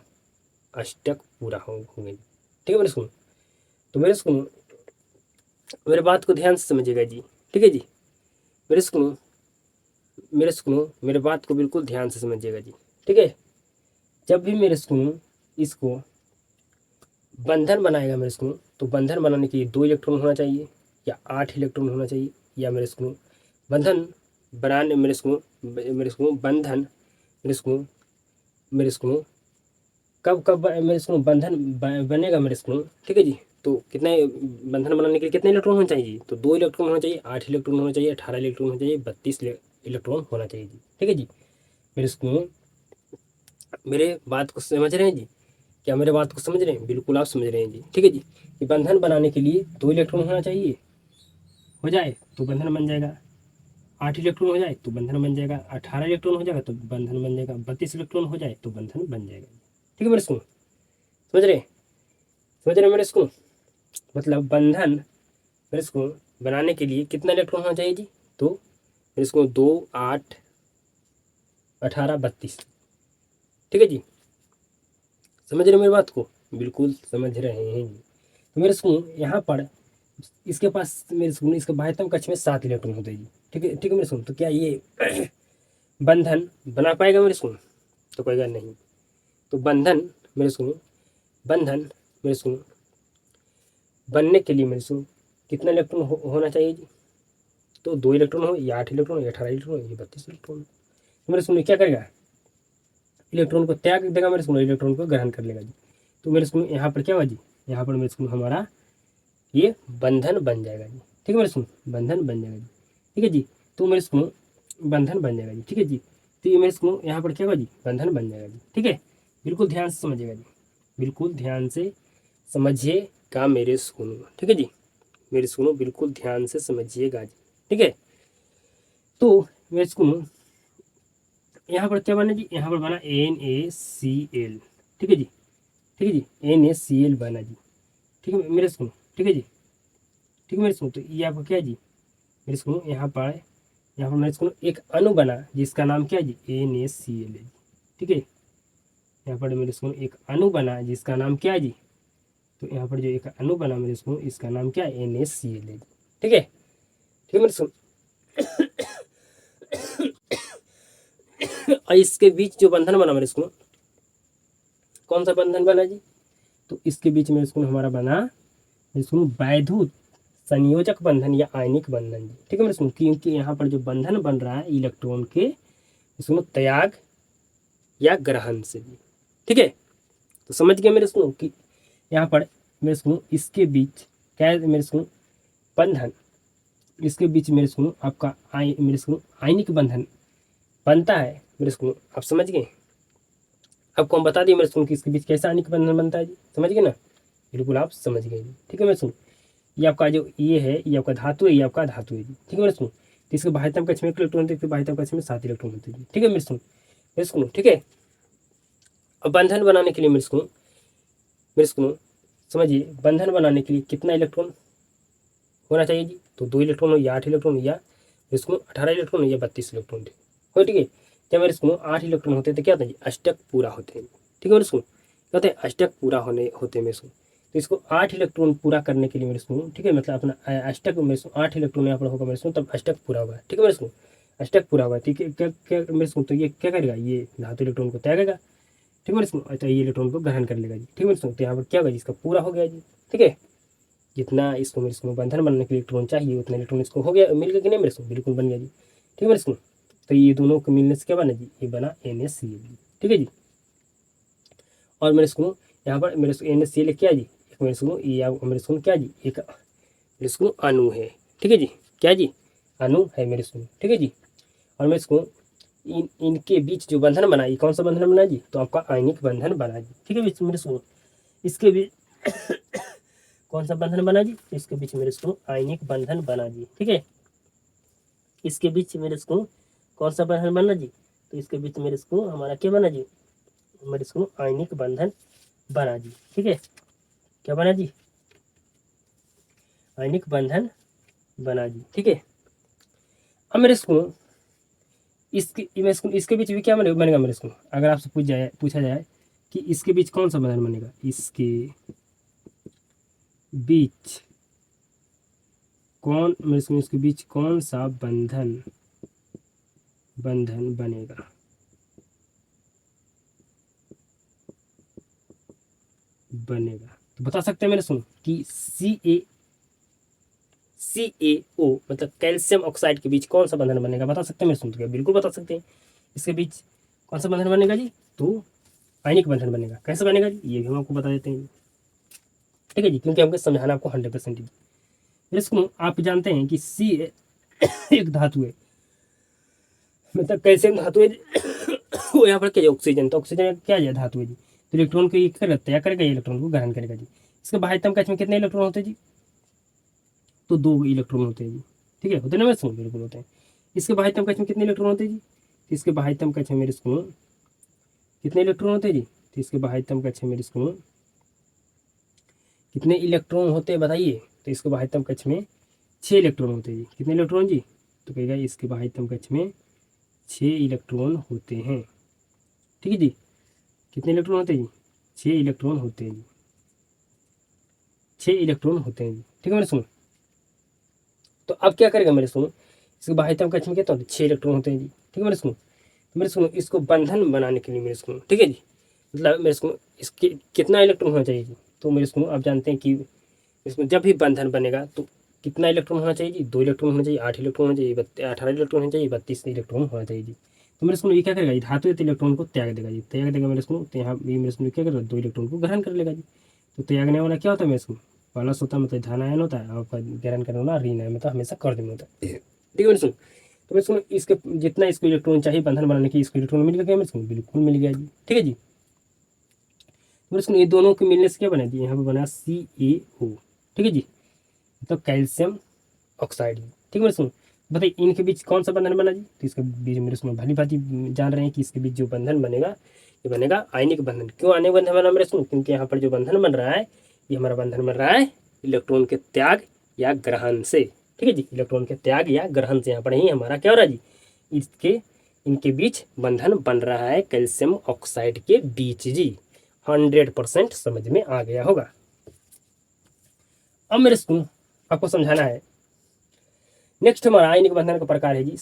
अष्टक पूरा होंगे। ठीक है मेरे सुनो, तो मेरे सुनो मेरे बात को ध्यान से समझिएगा जी। ठीक है जी, मेरे सुनो मेरे बात को बिल्कुल ध्यान से समझिएगा जी। ठीक है, जब भी मेरे सुनो इसको बंधन बनाएगा मेरे सुनो, तो बंधन बनाने के लिए 2 इलेक्ट्रॉन होना चाहिए या 8 इलेक्ट्रॉन होना चाहिए, या मेरे सुनो बंधन बनाने बंधन मेरे सुनो कब कब मेरे सुनो बंधन बनेगा मेरे सुनो। ठीक है जी, तो कितने बंधन बनाने के लिए कितने इलेक्ट्रॉन होने चाहिए, तो 2 इलेक्ट्रॉन होना चाहिए, 8 इलेक्ट्रॉन होना चाहिए, 18 इलेक्ट्रॉन होना चाहिए, 32 इलेक्ट्रॉन होना चाहिए जी। ठीक है जी, मेरे सुनो मेरे बात को समझ रहे हैं जी, क्या मेरे बात को समझ रहे हैं, बिल्कुल आप समझ रहे हैं जी। ठीक है जी, कि बंधन बनाने के लिए 2 इलेक्ट्रॉन होना चाहिए, हो जाए तो बंधन बन जाएगा, 8 इलेक्ट्रॉन हो जाए तो बंधन बन जाएगा, 18 इलेक्ट्रॉन हो जाएगा तो बंधन बन जाएगा, 32 इलेक्ट्रॉन हो जाए तो बंधन बन जाएगा। ठीक है मेरे सुनो, समझ रहे मेरे इसको, मतलब बंधन मेरे इसको बनाने के लिए कितना इलेक्ट्रॉन होना चाहिए जी, तो मेरे इसको 2, 8, 18, 32। ठीक है जी, समझ रहे मेरी बात को, बिल्कुल समझ रहे हैं जी। तो मेरे इसको यहाँ पर इसके पास मेरे सुन इसके बाह्यतम कक्ष में 7 इलेक्ट्रॉन होते हैं जी। ठीक है मेरे सुन, तो क्या ये बंधन बना पाएगा मेरे सुन, तो कहेगा नहीं। तो बंधन मेरे सुन बनने के लिए मेरे सुन कितना इलेक्ट्रॉन होना चाहिए जी, तो 2 इलेक्ट्रॉन हो या 8 इलेक्ट्रॉन या 18 इलेक्ट्रॉन या 32 इलेक्ट्रॉन। तो मेरे सुन क्या करेगा, इलेक्ट्रॉन को त्याग देगा मेरे सुन, इलेक्ट्रॉन को ग्रहण कर लेगा जी। तो मेरे सुन यहाँ पर क्या हुआ जी, यहाँ पर मेरे सुन हमारा ये बंधन बन जाएगा जी। ठीक है मेरे सुन, बंधन बन जाएगा जी। ठीक है जी, तो मेरे सुनो बंधन बन जाएगा जी। ठीक है जी, तो ये मेरे सुनो यहाँ पर क्या होगा जी, बंधन बन जाएगा जी। ठीक है, बिल्कुल ध्यान से समझिएगा जी, बिल्कुल ध्यान से समझिएगा मेरे सुनो। ठीक है जी, मेरे सुनो बिल्कुल ध्यान से समझिएगा जी। ठीक है, तो मेरे सुनो यहाँ पर क्या बना जी, यहाँ पर बना NaCl। ठीक है जी, ठीक है जी, NaCl बना जी। ठीक है मेरे सुनो, ठीक है जी, ठीक है मेरे सुनो, तो ये आपका क्या है जी, मेरे सुनो यहाँ पर मेरे सुनो एक अणु बना जिसका नाम क्या है जी, NaCl है जी। ठीक है, यहाँ पर मेरे सुनो एक अणु बना जिसका नाम क्या है जी, तो यहाँ पर जो एक अणु बना मेरे सुनो इसका नाम क्या है, NaCl है जी। ठीक है, ठीक है मेरे सुनो, और इसके बीच जो बंधन बना मेरे सुनो, कौन सा बंधन बना जी, तो इसके बीच में सुनो हमारा बना मेरे सुनो वैद्युत संयोजक बंधन या आयनिक बंधन जी। ठीक है मेरे सुनो, क्योंकि यहाँ पर जो बंधन बन रहा है इलेक्ट्रॉन के सुनो त्याग या ग्रहण से जी। ठीक है, तो समझ गए मेरे सुनो कि यहाँ पर मेरे सुनो इसके बीच क्या है मेरे सुनो बंधन, इसके बीच मेरे सुनो आपका मेरे सुनो आयनिक बंधन बनता है मेरे सुनो, आप समझ गए। आपको हम बता दिए मेरे सुनो कि इसके बीच कैसा आयनिक बंधन बनता है जी, समझ गए ना, बिल्कुल आप समझ गए जी। ठीक है मेरे सुनो, ये आपका जो ये है ये आपका धातु है, ये आपका धातु है जी। ठीक है मेरे सुनो, तो इसके बाह्यतम कक्ष में 1 इलेक्ट्रॉन होते हैं, इसके बाह्यतम कक्ष में 7 इलेक्ट्रॉन होते हैं। ठीक है मेरे सुनो ठीक है, अब बंधन बनाने के लिए मेरे सुनो समझिए, बंधन बनाने के लिए कितना इलेक्ट्रॉन होना चाहिए जी, तो 2 इलेक्ट्रॉन हो या 8 इलेक्ट्रॉन हो या इसको 18 इलेक्ट्रॉन हो या 32 इलेक्ट्रॉन हो। ठीक है, जब मेरे इसको 8 इलेक्ट्रॉन होते हैं तो क्या होता है जी, अष्टक पूरा होते हैं। ठीक है मेरे इसको क्या होते हैं, अष्टक पूरा होते हैं मेरे इसको, तो इसको 8 इलेक्ट्रॉन पूरा करने के लिए मेरे इसको, ठीक है, मतलब अपना अष्टक मेरे इसको 8 इलेक्ट्रॉन यहाँ पर होगा मेरे इसको, तब अष्टक पूरा होगा। ठीक है मेरे इसको अष्टक पूरा होगा। ठीक है, क्या क्या मेरे इसको, तो ये क्या करेगा, ये धातु इलेक्ट्रॉन को त्यागेगा। ठीक है मेरे इसको, अच्छा ये इलेक्ट्रॉन को ग्रहण कर लेगा जी। ठीक है मेरे इसको, तो यहाँ पर क्या होगा जी, इसका पूरा हो गया जी। ठीक है, जितना इसको मेरे इसको बंधन बनने के लिए इलेक्ट्रॉन चाहिए उतना इलेक्ट्रॉन इसको हो गया, मिल गया कि नहीं मेरे इसको, बिल्कुल बन गया जी। ठीक है मेरे इसको, तो ये दोनों को मिलने से क्या बना जी, ये बना NaCl। ठीक है जी, और मेरे इसको यहाँ पर मेरे NaCl क्या है जी, एक मेरे इसको ये मेरे इसको क्या जी, एक मेरे इसको अणु है। ठीक है जी, क्या जी, अणु है मेरे इसको। ठीक है जी, और मेरे इसको इनके बीच जो बंधन बना, ये कौन सा बंधन बना जी, तो आपका आयनिक बंधन बना जी। ठीक है मेरे इसको इसके बीच कौन सा बंधन बना जी, तो इसके बीच मेरे इसको आयनिक बंधन बना जी। ठीक है, इसके बीच मेरे इसको कौन सा बंधन बना जी, तो इसके बीच मेरे इसको हमारा क्या बना जी, मेरे इसको आयनिक बंधन बना जी। ठीक है, क्या बना जी, आयनिक बंधन बना जी। ठीक है, अब मेरे इसको इसके बीच भी क्या बनेगा मेरे स्कूल, अगर आपसे पूछा जाए कि इसके बीच कौन सा बंधन बनेगा, इसके बीच कौन मेरे स्कूल, इसके बीच कौन सा बंधन बनेगा, तो बता सकते हैं मेरे स्कूल कि CaO मतलब कैल्शियम ऑक्साइड के बीच कौन सा बंधन बनेगा, बता सकते हैं मेरे स्कूल, तो क्या बिल्कुल बता सकते हैं। इसके बीच कौन सा बंधन बनेगा जी, तो आयनिक बंधन बनेगा। कैसे बनेगा जी, ये भी हम आपको बता देते हैं, ठीक है जी, क्योंकि हमको समझाना आपको 100% मेरे स्कूल। आप जानते हैं कि सी एक धातु है, मतलब कैल्शियम धातु है वो यहाँ पर क्या है, ऑक्सीजन, तो ऑक्सीजन क्या है, धातु है जी, तो इलेक्ट्रॉन को ये क्या करेगा, इलेक्ट्रॉन को ग्रहण करेगा जी। इसके बाह्यतम कक्ष में कितने इलेक्ट्रॉन होते हैं जी, तो 2 इलेक्ट्रॉन होते हैं जी, ठीक है, होते ना मेरे स्कूल, बिल्कुल होते हैं। इसके बाह्यतम कक्ष में कितने इलेक्ट्रॉन होते हैं जी, तो इसके बाह्यतम कक्ष में मेरे स्कूल कितने इलेक्ट्रॉन होते हैं जी, तो इसके बाह्यतम कक्ष में मेरे स्कूल कितने इलेक्ट्रॉन होते हैं बताइए, तो इसके बाह्यतम कक्ष में 6 इलेक्ट्रॉन होते हैं जी। कितने इलेक्ट्रॉन जी, तो कहेगा इसके बाह्यतम कक्ष में 6 इलेक्ट्रॉन होते हैं, ठीक है जी। कितने इलेक्ट्रॉन होते हैं जी, 6 इलेक्ट्रॉन होते हैं जी, 6 इलेक्ट्रॉन होते हैं जी, ठीक है मेरे सुनो। तो अब क्या करेगा मेरे सुनो, इसके बाह्यतम कक्ष में क्या होता है, 6 इलेक्ट्रॉन होते हैं जी, ठीक है मेरे सुनो। तो मेरे सुनो इसको बंधन बनाने के लिए मेरे सुनो, ठीक है जी, मतलब मेरे सुनो इसके कितना इलेक्ट्रॉन होना चाहिए जी, तो मेरे सुनो आप जानते हैं कि इसमें जब भी बंधन बनेगा तो कितना इलेक्ट्रॉन होना चाहिए जी, 2 इलेक्ट्रॉन होना चाहिए, 8 इलेक्ट्रॉन होना चाहिए, 18 इलेक्ट्रॉन होना चाहिए, 32 इलेक्ट्रॉन होना चाहिए जी। तो मेरे स्कूल ये क्या करेगा, ये धातु तो इलेक्ट्रॉन को त्याग देगा जी, त्याग देगा मेरे स्कूल, तो यहाँ ये मेरे स्कूल क्या करेगा, 2 इलेक्ट्रॉन को ग्रहण कर लेगा जी। तो त्यागने वाला क्या होता है मेरे स्कूल, प्लस होता है, मतलब धन आयन होता है, और ग्रहण करने वाला ऋण आयन, मतलब हमेशा कर्ज में होता है, ठीक है मेरे स्कूल। तो मेरे स्कूल इसके जितना इसको इलेक्ट्रॉन चाहिए बंधन बनाने की, इसको इलेक्ट्रॉन मिल गया मेरे स्कूल, बिल्कुल मिल गया जी, ठीक है जी। मेरे स्कूल ये दोनों के मिलने से क्या बना जी, यहाँ पे बना CaO, ठीक है जी, तो कैल्शियम ऑक्साइड, ठीक है मेरे सुनो। बताइए इनके बीच कौन सा बंधन बना जी, तो इसके बीच मेरे सुनो भली भांति जान रहे हैं कि इसके बीच जो बंधन बनेगा ये बनेगा आयनिक बंधन। क्यों आयनिक बंधन बना मेरे सुनो, क्योंकि यहाँ पर जो बंधन बन रहा है ये हमारा बंधन बन रहा है इलेक्ट्रॉन के त्याग या ग्रहण से, ठीक है जी, इलेक्ट्रॉन के त्याग या ग्रहण से यहाँ पर ही हमारा क्या हो रहा है जी, इनके बीच बंधन बन रहा है कैल्शियम ऑक्साइड के बीच जी। 100% समझ में आ गया होगा। अब मेरे स्कूल आपको समझाना है, नेक्स्ट हमारा आयनिक बंधन का प्रकार है जी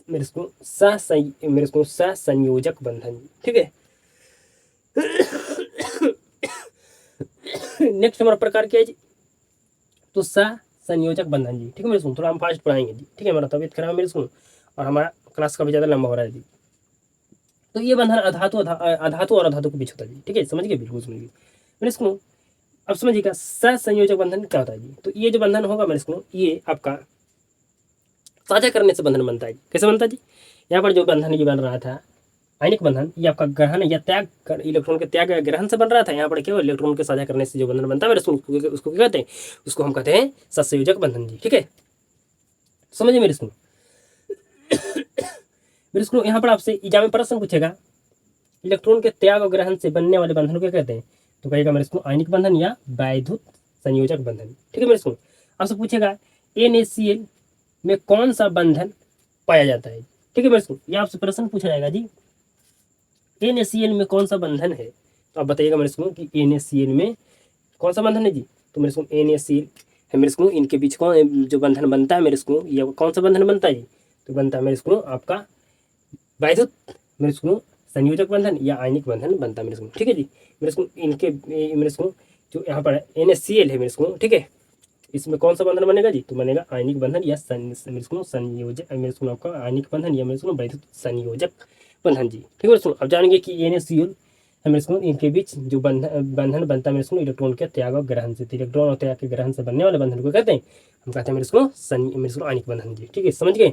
मेरे को सहसंयोजक बंधन, ठीक है। नेक्स्ट हमारा प्रकार क्या है जी, तो सहसंयोजक बंधन जी, ठीक है मेरे सुन, थोड़ा हम फास्ट पढ़ाएंगे जी, ठीक है, हमारा तबियत खराब है मेरे सुन, और हमारा क्लास काफी ज़्यादा लंबा हो रहा है जी। तो ये बंधन अधातु और अधातु के बीच होता है जी, ठीक है, समझिए बिल्कुल समझिए मेरे सुनो। अब समझिएगा सहसंयोजक बंधन क्या होता है जी, तो ये जो बंधन होगा मेरे सुनो ये आपका साझा करने से बंधन बनता है। कैसे बनता है जी, यहाँ पर जो बंधन ये बन रहा था आयनिक बंधन, ये आपका ग्रहण या त्याग इलेक्ट्रॉन के त्याग या ग्रहण से बन रहा था। यहाँ पर क्या इलेक्ट्रॉन के साझा करने से जो बंधन बनता है मेरे उसको क्या कहते हैं, उसको हम कहते हैं सहसंयोजक बंधन जी, ठीक है, समझिए मेरे स्कूल। मेरे स्कूल यहाँ पर आपसे एग्जाम में प्रश्न पूछेगा इलेक्ट्रॉन के त्याग और ग्रहण से बनने वाले बंधन को क्या कहते हैं, तो कहेगा मेरे स्कूल आयनिक बंधन या वैद्युत संयोजक बंधन, ठीक है मेरे स्कूल। आपसे पूछेगा NaCl में कौन सा बंधन पाया जाता है, ठीक है मेरे स्कूल, ये आपसे प्रश्न पूछा जाएगा जी NaCl में कौन सा बंधन है, तो आप बताइएगा मेरे स्कूल कि NaCl में कौन सा बंधन है जी, तो मेरे स्कूल NaCl है मेरे स्कूल, इनके बीच कौन जो बंधन बनता है मेरे स्कूल, ये कौन सा बंधन बनता है जी, तो बनता है मेरे स्कूल आपका वैद्युत मेरे स्कूल संयोजक बंधन या आयनिक बंधन बनता है मेरे स्कूल, ठीक है जी। मेरे स्कूल इनके मेरे स्कूल जो यहाँ पर NaCl है मेरे स्कूल, ठीक है, इसमें कौन सा बंधन बनेगा जी, तो बनेगा आयनिक बंधन या मेरे स्कूल संयोजक, मेरे स्कूल आपका आयनिक बंधन या मेरे स्कूल वैद्युत संयोजक बंधन जी, ठीक है मेरे स्कूल। अब जानेंगे कि NaCl है मेरे स्कूल, इनके बीच जो बंधन बनता है मेरे स्कूल इलेक्ट्रॉन के त्याग और ग्रहण से, इलेक्ट्रॉन और त्याग के ग्रहण से बनने वाले बंधन को कहते हैं, हम कहते हैं मेरे स्कूल आयनिक बंधन जी, ठीक है, समझ गए।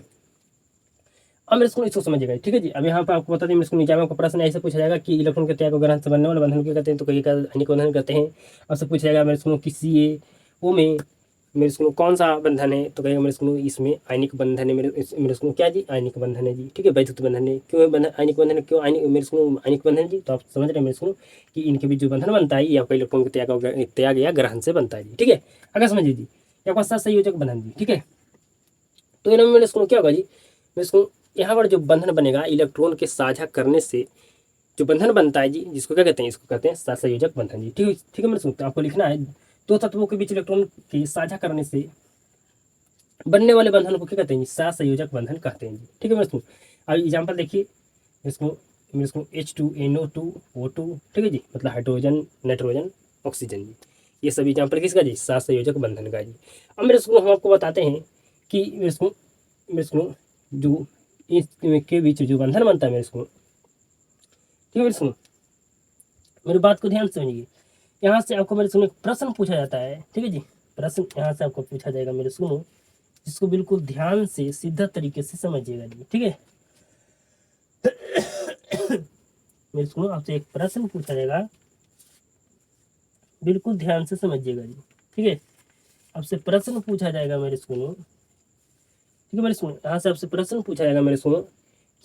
अब मेरे स्कूल इसको समझिएगा, ठीक है जी। अब यहाँ पर आपको बता दें मेरे स्कूल एग्जाम का प्रश्न ऐसे पूछा जाएगा कि इलेक्ट्रॉन के त्याग और ग्रहण से बनने वाले बंधन को कहते हैं, तो कई का आयनिक बंधन कहते हैं। अब से पूछा जाएगा मेरे स्कूल किसी CaO में मेरे स्कूल कौन सा बंधन है, तो कहेगा मेरे स्कूल इसमें आयनिक बंधन है, मेरे स्कूल क्या जी आयनिक बंधन है जी, ठीक है, वैद्युत बंधन है। क्यों बंधन आयनिक बंधन है, क्यों आयनिक मेरे स्कूल आयनिक बंधन है जी, तो आप समझ रहे हैं मेरे स्कूल कि इनके बीच जो बंधन बनता है ये आपका इलेक्ट्रॉन के त्याग या ग्रहण से बनता है जी, ठीक है। अगर समझिए जी आपका सहसंयोजक बंधन जी, ठीक है, तो इनमें मेरे स्कूल क्या होगा जी, मेरे स्कूल यहाँ पर जो बंधन बनेगा इलेक्ट्रॉन के साझा करने से जो बंधन बनता है जी, जिसको क्या कहते हैं, इसको कहते हैं सहसंयोजक बंधन जी। ठीक है मेरे सुनते, आपको लिखना है दो तत्वों के बीच इलेक्ट्रॉन के साझा करने से बनने वाले बंधन को क्या कहते हैं, सहसंयोजक बंधन कहते हैं जी। ठीक है मेरे सुन, अब एग्जाम्पल देखिए इसको H2NO2O2, ठीक है जी, मतलब हाइड्रोजन, नाइट्रोजन, ऑक्सीजन जी, ये सभी एग्जाम्पल किसका जी, सहसंयोजक बंधन का जी। अब मेरे सुनो हम आपको बताते हैं कि मेरे सुनो जो इसके बीच जो बंधन बनता है मेरे सुनो, ठीक है मेरे सुनो, मेरी बात को ध्यान से समझिए। यहाँ से आपको मेरे सुनो एक प्रश्न पूछा जाता है, ठीक है जी, प्रश्न यहाँ से आपको पूछा जाएगा मेरे सुनो, जिसको बिल्कुल ध्यान से सीधा तरीके से समझिएगा जी। ठीक है मेरे सुनो, आपसे एक प्रश्न पूछा जाएगा, बिल्कुल ध्यान से समझिएगा जी। ठीक है, आपसे प्रश्न पूछा जाएगा मेरे सुनो, ठीक है मेरे सुनो, यहाँ से आपसे प्रश्न पूछा जाएगा मेरे सुनो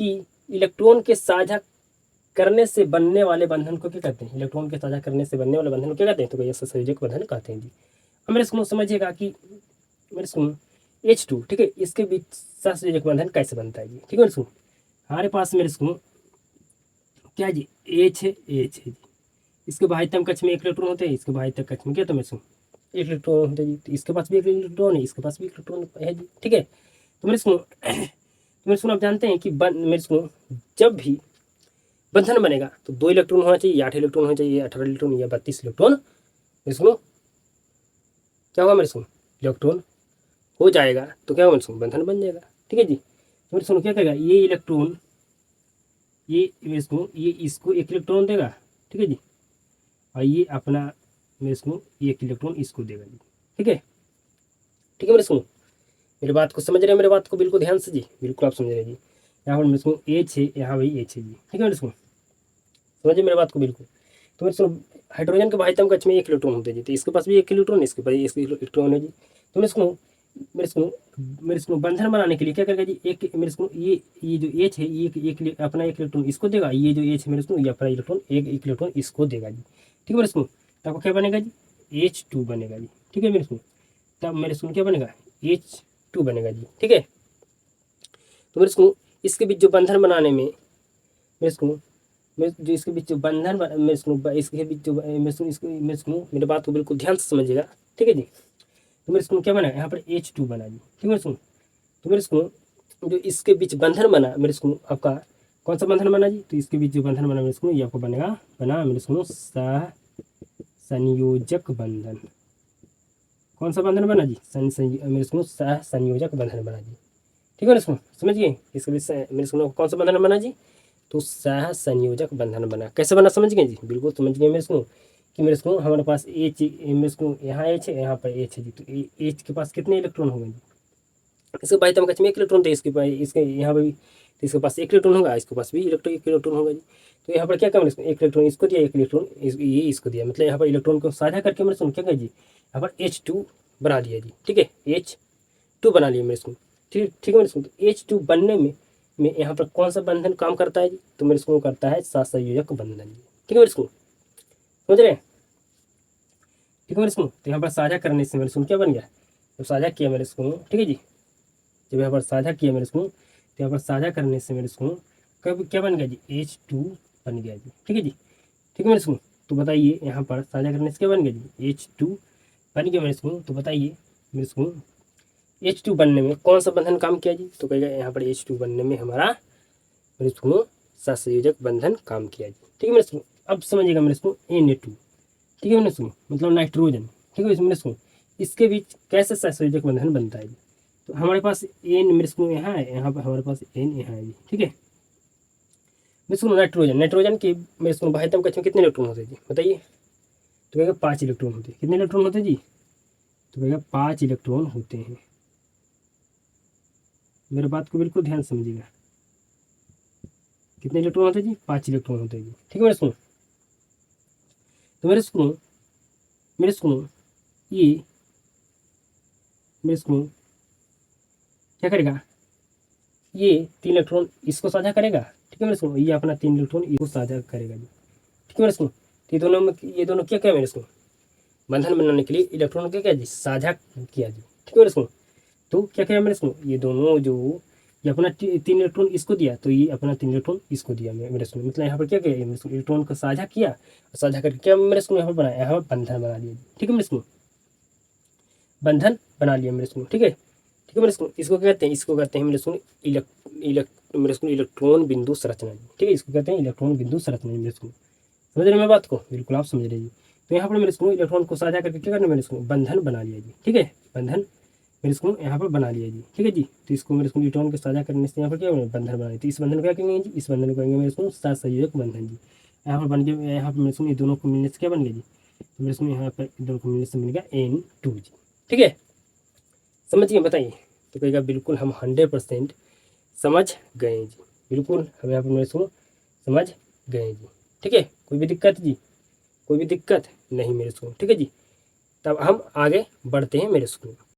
कि इलेक्ट्रॉन के साझा करने से बनने वाले बंधन को क्या कहते हैं, इलेक्ट्रॉन के साझा करने से बनने वाले बंधन को क्या कहते हैं, तो ये सहसंयोजक बंधन कहते हैं जी। अब मेरे सुनो समझिएगा कि मेरे सुनो H2, ठीक है, इसके बीच सहसंयोजक बंधन कैसे बनता है जी। ठीक है मेरे सुनो, हमारे पास मेरे सुनो क्या जी, H है जी, इसके बाह्यतम कक्ष में एक इलेक्ट्रॉन होते हैं, इसके बाह्यतम कक्ष में क्या, तो मेरे सुनो एक इलेक्ट्रॉन होता है जी, तो इसके पास भी एक इलेक्ट्रॉन है, इसके पास भी इलेक्ट्रॉन है जी। ठीक है, तो मेरे सुनो आप जानते हैं कि मेरे सुनो जब भी बंधन बनेगा तो 2 इलेक्ट्रॉन होना चाहिए, 8 इलेक्ट्रॉन होना चाहिए, 18 इलेक्ट्रॉन या 32 इलेक्ट्रॉन, मेरे सुनो क्या होगा मेरे सुनो, इलेक्ट्रॉन हो जाएगा तो क्या होगा मेरे सुनो, बंधन बन जाएगा। ठीक है जी, तो मेरे सुनो क्या करेगा, ये इलेक्ट्रॉन ये मेरे सुनो ये इसको एक इलेक्ट्रॉन देगा, ठीक है जी, और ये अपना मेरे सुनो एक इलेक्ट्रॉन इसको देगा जी। ठीक है, ठीक है मेरे सुनो, मेरी बात को समझ रहे हैं, मेरे बात को बिल्कुल ध्यान से जी, बिल्कुल आप समझ रहे हैं जी। यहाँ पर मेरे सुनो H है, यहाँ भी H है जी। ठीक है मेरे सुनो, समझिए मेरे बात को बिल्कुल। तो मेरे सुनो हाइड्रोजन के बाह्यतम कक्ष में एक इलेक्ट्रॉन होते हैं जी, तो इसके पास भी एक इलेक्ट्रॉन, इसके पास एक इलेक्ट्रॉन है जी। तो मेरे सुनो बंधन बनाने के लिए क्या करेगा जी, एक मेरे सुनो ये जो H है ये एक अपना एक इलेक्ट्रॉन इसको देगा, ये जो H है मेरे सुनो ये अपना इलेक्ट्रॉन एक इलेक्ट्रॉन इसको देगा जी। ठीक है मेरे सुनो, तो आपको क्या बनेगा जी, H2 बनेगा जी। ठीक है मेरे सुनो, तब मेरे सुनो क्या बनेगा, H2 बनेगा जी। ठीक है, तो मेरे सुनो इसके बीच जो बंधन बनाने में मेरे सुनो जो इसके बीच जो बंधन मेरे सुनो इसके बीच जो मेरे सुनो मेरे बात को बिल्कुल ध्यान से समझिएगा। ठीक है जी, तो मेरे सुनो क्या बना, यहाँ पर H2 बना जी। ठीक है मेरे सुनो, तो मेरे सुनो जो इसके बीच बंधन बना मेरे सुनो आपका कौन सा बंधन बना जी, तो इसके बीच जो बंधन बना मेरे सुनो ये आपको बना मेरे सुनो सहसंयोजक बंधन। कौन सा बंधन बना जी, मेरे सुनो सहसंयोजक बंधन बना जी। ठीक है मेरे सुनो, समझ गए, इसके बीच मेरे सुनो कौन सा बंधन बना जी, तो सहसंयोजक बंधन बना। कैसे बना समझ गए जी, बिल्कुल समझ गए मेरे सुनो कि मेरे सुनो हमारे पास H मेरे सुनो यहाँ H है, यहाँ पर H है जी, तो H के पास कितने इलेक्ट्रॉन होंगे जी, इसके बाह्यतम कक्ष में एक इलेक्ट्रॉन, तो इसके यहाँ पर भी तो इसके पास एक इलेक्ट्रॉन होगा, इसके पास भी एक इलेक्ट्रॉन होगा जी। तो यहाँ पर क्या करें, एक इलेक्ट्रॉन इसको दिया, एक इलेक्ट्रॉन ये इसको दिया, मतलब यहाँ पर इलेक्ट्रॉन को साझा करके मेरे सुनो क्या करें जी, यहाँ पर H2 बना दिया जी। ठीक है, H2 बना लिया मेरे सुनो। ठीक है मेरे सुनो, तो H2 बनने में यहाँ पर कौन सा बंधन काम करता है जी, तो मेरे सुनो करता है सहसंयोजक बंधन जी। ठीक है मेरे सुनो, समझ रहे हैं। ठीक है मेरे सुनो, तो यहाँ पर साझा करने से मेरे सुनो क्या बन गया, जब साझा किया मेरे सुनो, ठीक है जी, जब यहाँ पर साझा किया मेरे सुनो, तो यहाँ पर साझा करने से मेरे सुनो कब क्या बन गया जी, H2 बन गया जी। ठीक है जी, ठीक है मेरे सुनो, तो बताइए यहाँ पर साझा करने से क्या बन गया जी, H2 बन गया मेरे सुनो। तो बताइए मेरे सुनो H2 बनने में कौन सा बंधन काम किया जी, तो कहेगा यहाँ पर H2 बनने में हमारा मेरे सुनो सहसंयोजक बंधन काम किया जी। ठीक है मेरे सुनो, अब समझिएगा मेरे सुनो Na2, ठीक है मेरे सुनो मतलब नाइट्रोजन। ठीक है मेरे सुनो, इसके बीच कैसे सहसंयोजक बंधन बनता है जी, तो हमारे पास N मेरे सुनो यहाँ है, यहाँ पर हमारे पास N यहाँ है जी। ठीक है मेरे सुनो नाइट्रोजन के मेरे सुनो बाह्यतम कक्ष में कितने इलेक्ट्रॉन होते हैं जी, बताइए, तो कहेगा 5 इलेक्ट्रॉन होते हैं। कितने इलेक्ट्रॉन होते हैं जी, तो कहेगा 5 इलेक्ट्रॉन होते हैं। मेरे बात को बिल्कुल ध्यान समझिएगा, कितने इलेक्ट्रॉन होते हैं जी, 5 इलेक्ट्रॉन होते हैं जी। ठीक है मेरे सुनो, तो मेरे सुनो ये मेरे सुनो क्या करेगा, ये 3 इलेक्ट्रॉन इसको साझा करेगा। ठीक है मेरे सुनो, ये अपना 3 इलेक्ट्रॉन इसको साझा करेगा जी। ठीक है मेरे सुनो, तो ये दोनों क्या क्या मेरे सुनो बंधन बनाने के लिए इलेक्ट्रॉन क्या क्या जी, साझा किया जी। ठीक है मेरे सुनो, तो क्या क्या मेरे सुनो ये दोनों जो ये अपना 3 इलेक्ट्रॉन इसको दिया, तो ये अपना 3 इलेक्ट्रॉन इसको दिया मेरे स्कूल। मतलब यहाँ पर क्या किया मेरे स्कूल, इलेक्ट्रॉन को साझा किया और साझा करके क्या मेरे स्कूल यहाँ पर बनाया, यहाँ पर बंधन बना लिया। ठीक है मेरे स्कूल, बंधन बना लिया मेरे स्कूल। ठीक है मेरे स्कूल, इसको क्या कहते हैं, इसको कहते हैं मेरे स्कूल मेरे स्कूल इलेक्ट्रॉन बिंदु संरचना। ठीक है, इसको कहते हैं इलेक्ट्रॉन बिंदु संरचना मेरे स्कूल। समझ रहे हैं मैं बात को, बिल्कुल आप समझ रहे जी। तो यहाँ पर मेरे स्कूल इलेक्ट्रॉन को साझा करके क्या करना मेरे स्कूल, बंधन बना लिया जी। ठीक है, बंधन मेरे स्कूल यहाँ पर बना लिया जी। ठीक है जी, तो इसको मेरे स्कूल इलेक्ट्रॉन को साझा करने से यहाँ पर क्या बंधन बनाए, तो इस बंधन को क्या कहेंगे जी, इस बंधन को कहेंगे मेरे स्कूल सहसंयोजक बंधन जी। यहाँ पर बन गया, यहाँ पर मेरे स्कूल ये दोनों को मिलने से क्या बन गया जी, तो मेरे स्कूल यहाँ पर दोनों को मिलने से मिल गया N2 जी। ठीक है, समझ गए, बताइए। तो कहेगा बिल्कुल हम 100% समझ गए जी, बिल्कुल हम यहाँ पर मेरे स्कूल समझ गए जी। ठीक है, कोई भी दिक्कत जी, कोई भी दिक्कत नहीं मेरे स्कूल। ठीक है जी, तब हम आगे बढ़ते हैं मेरे स्कूल।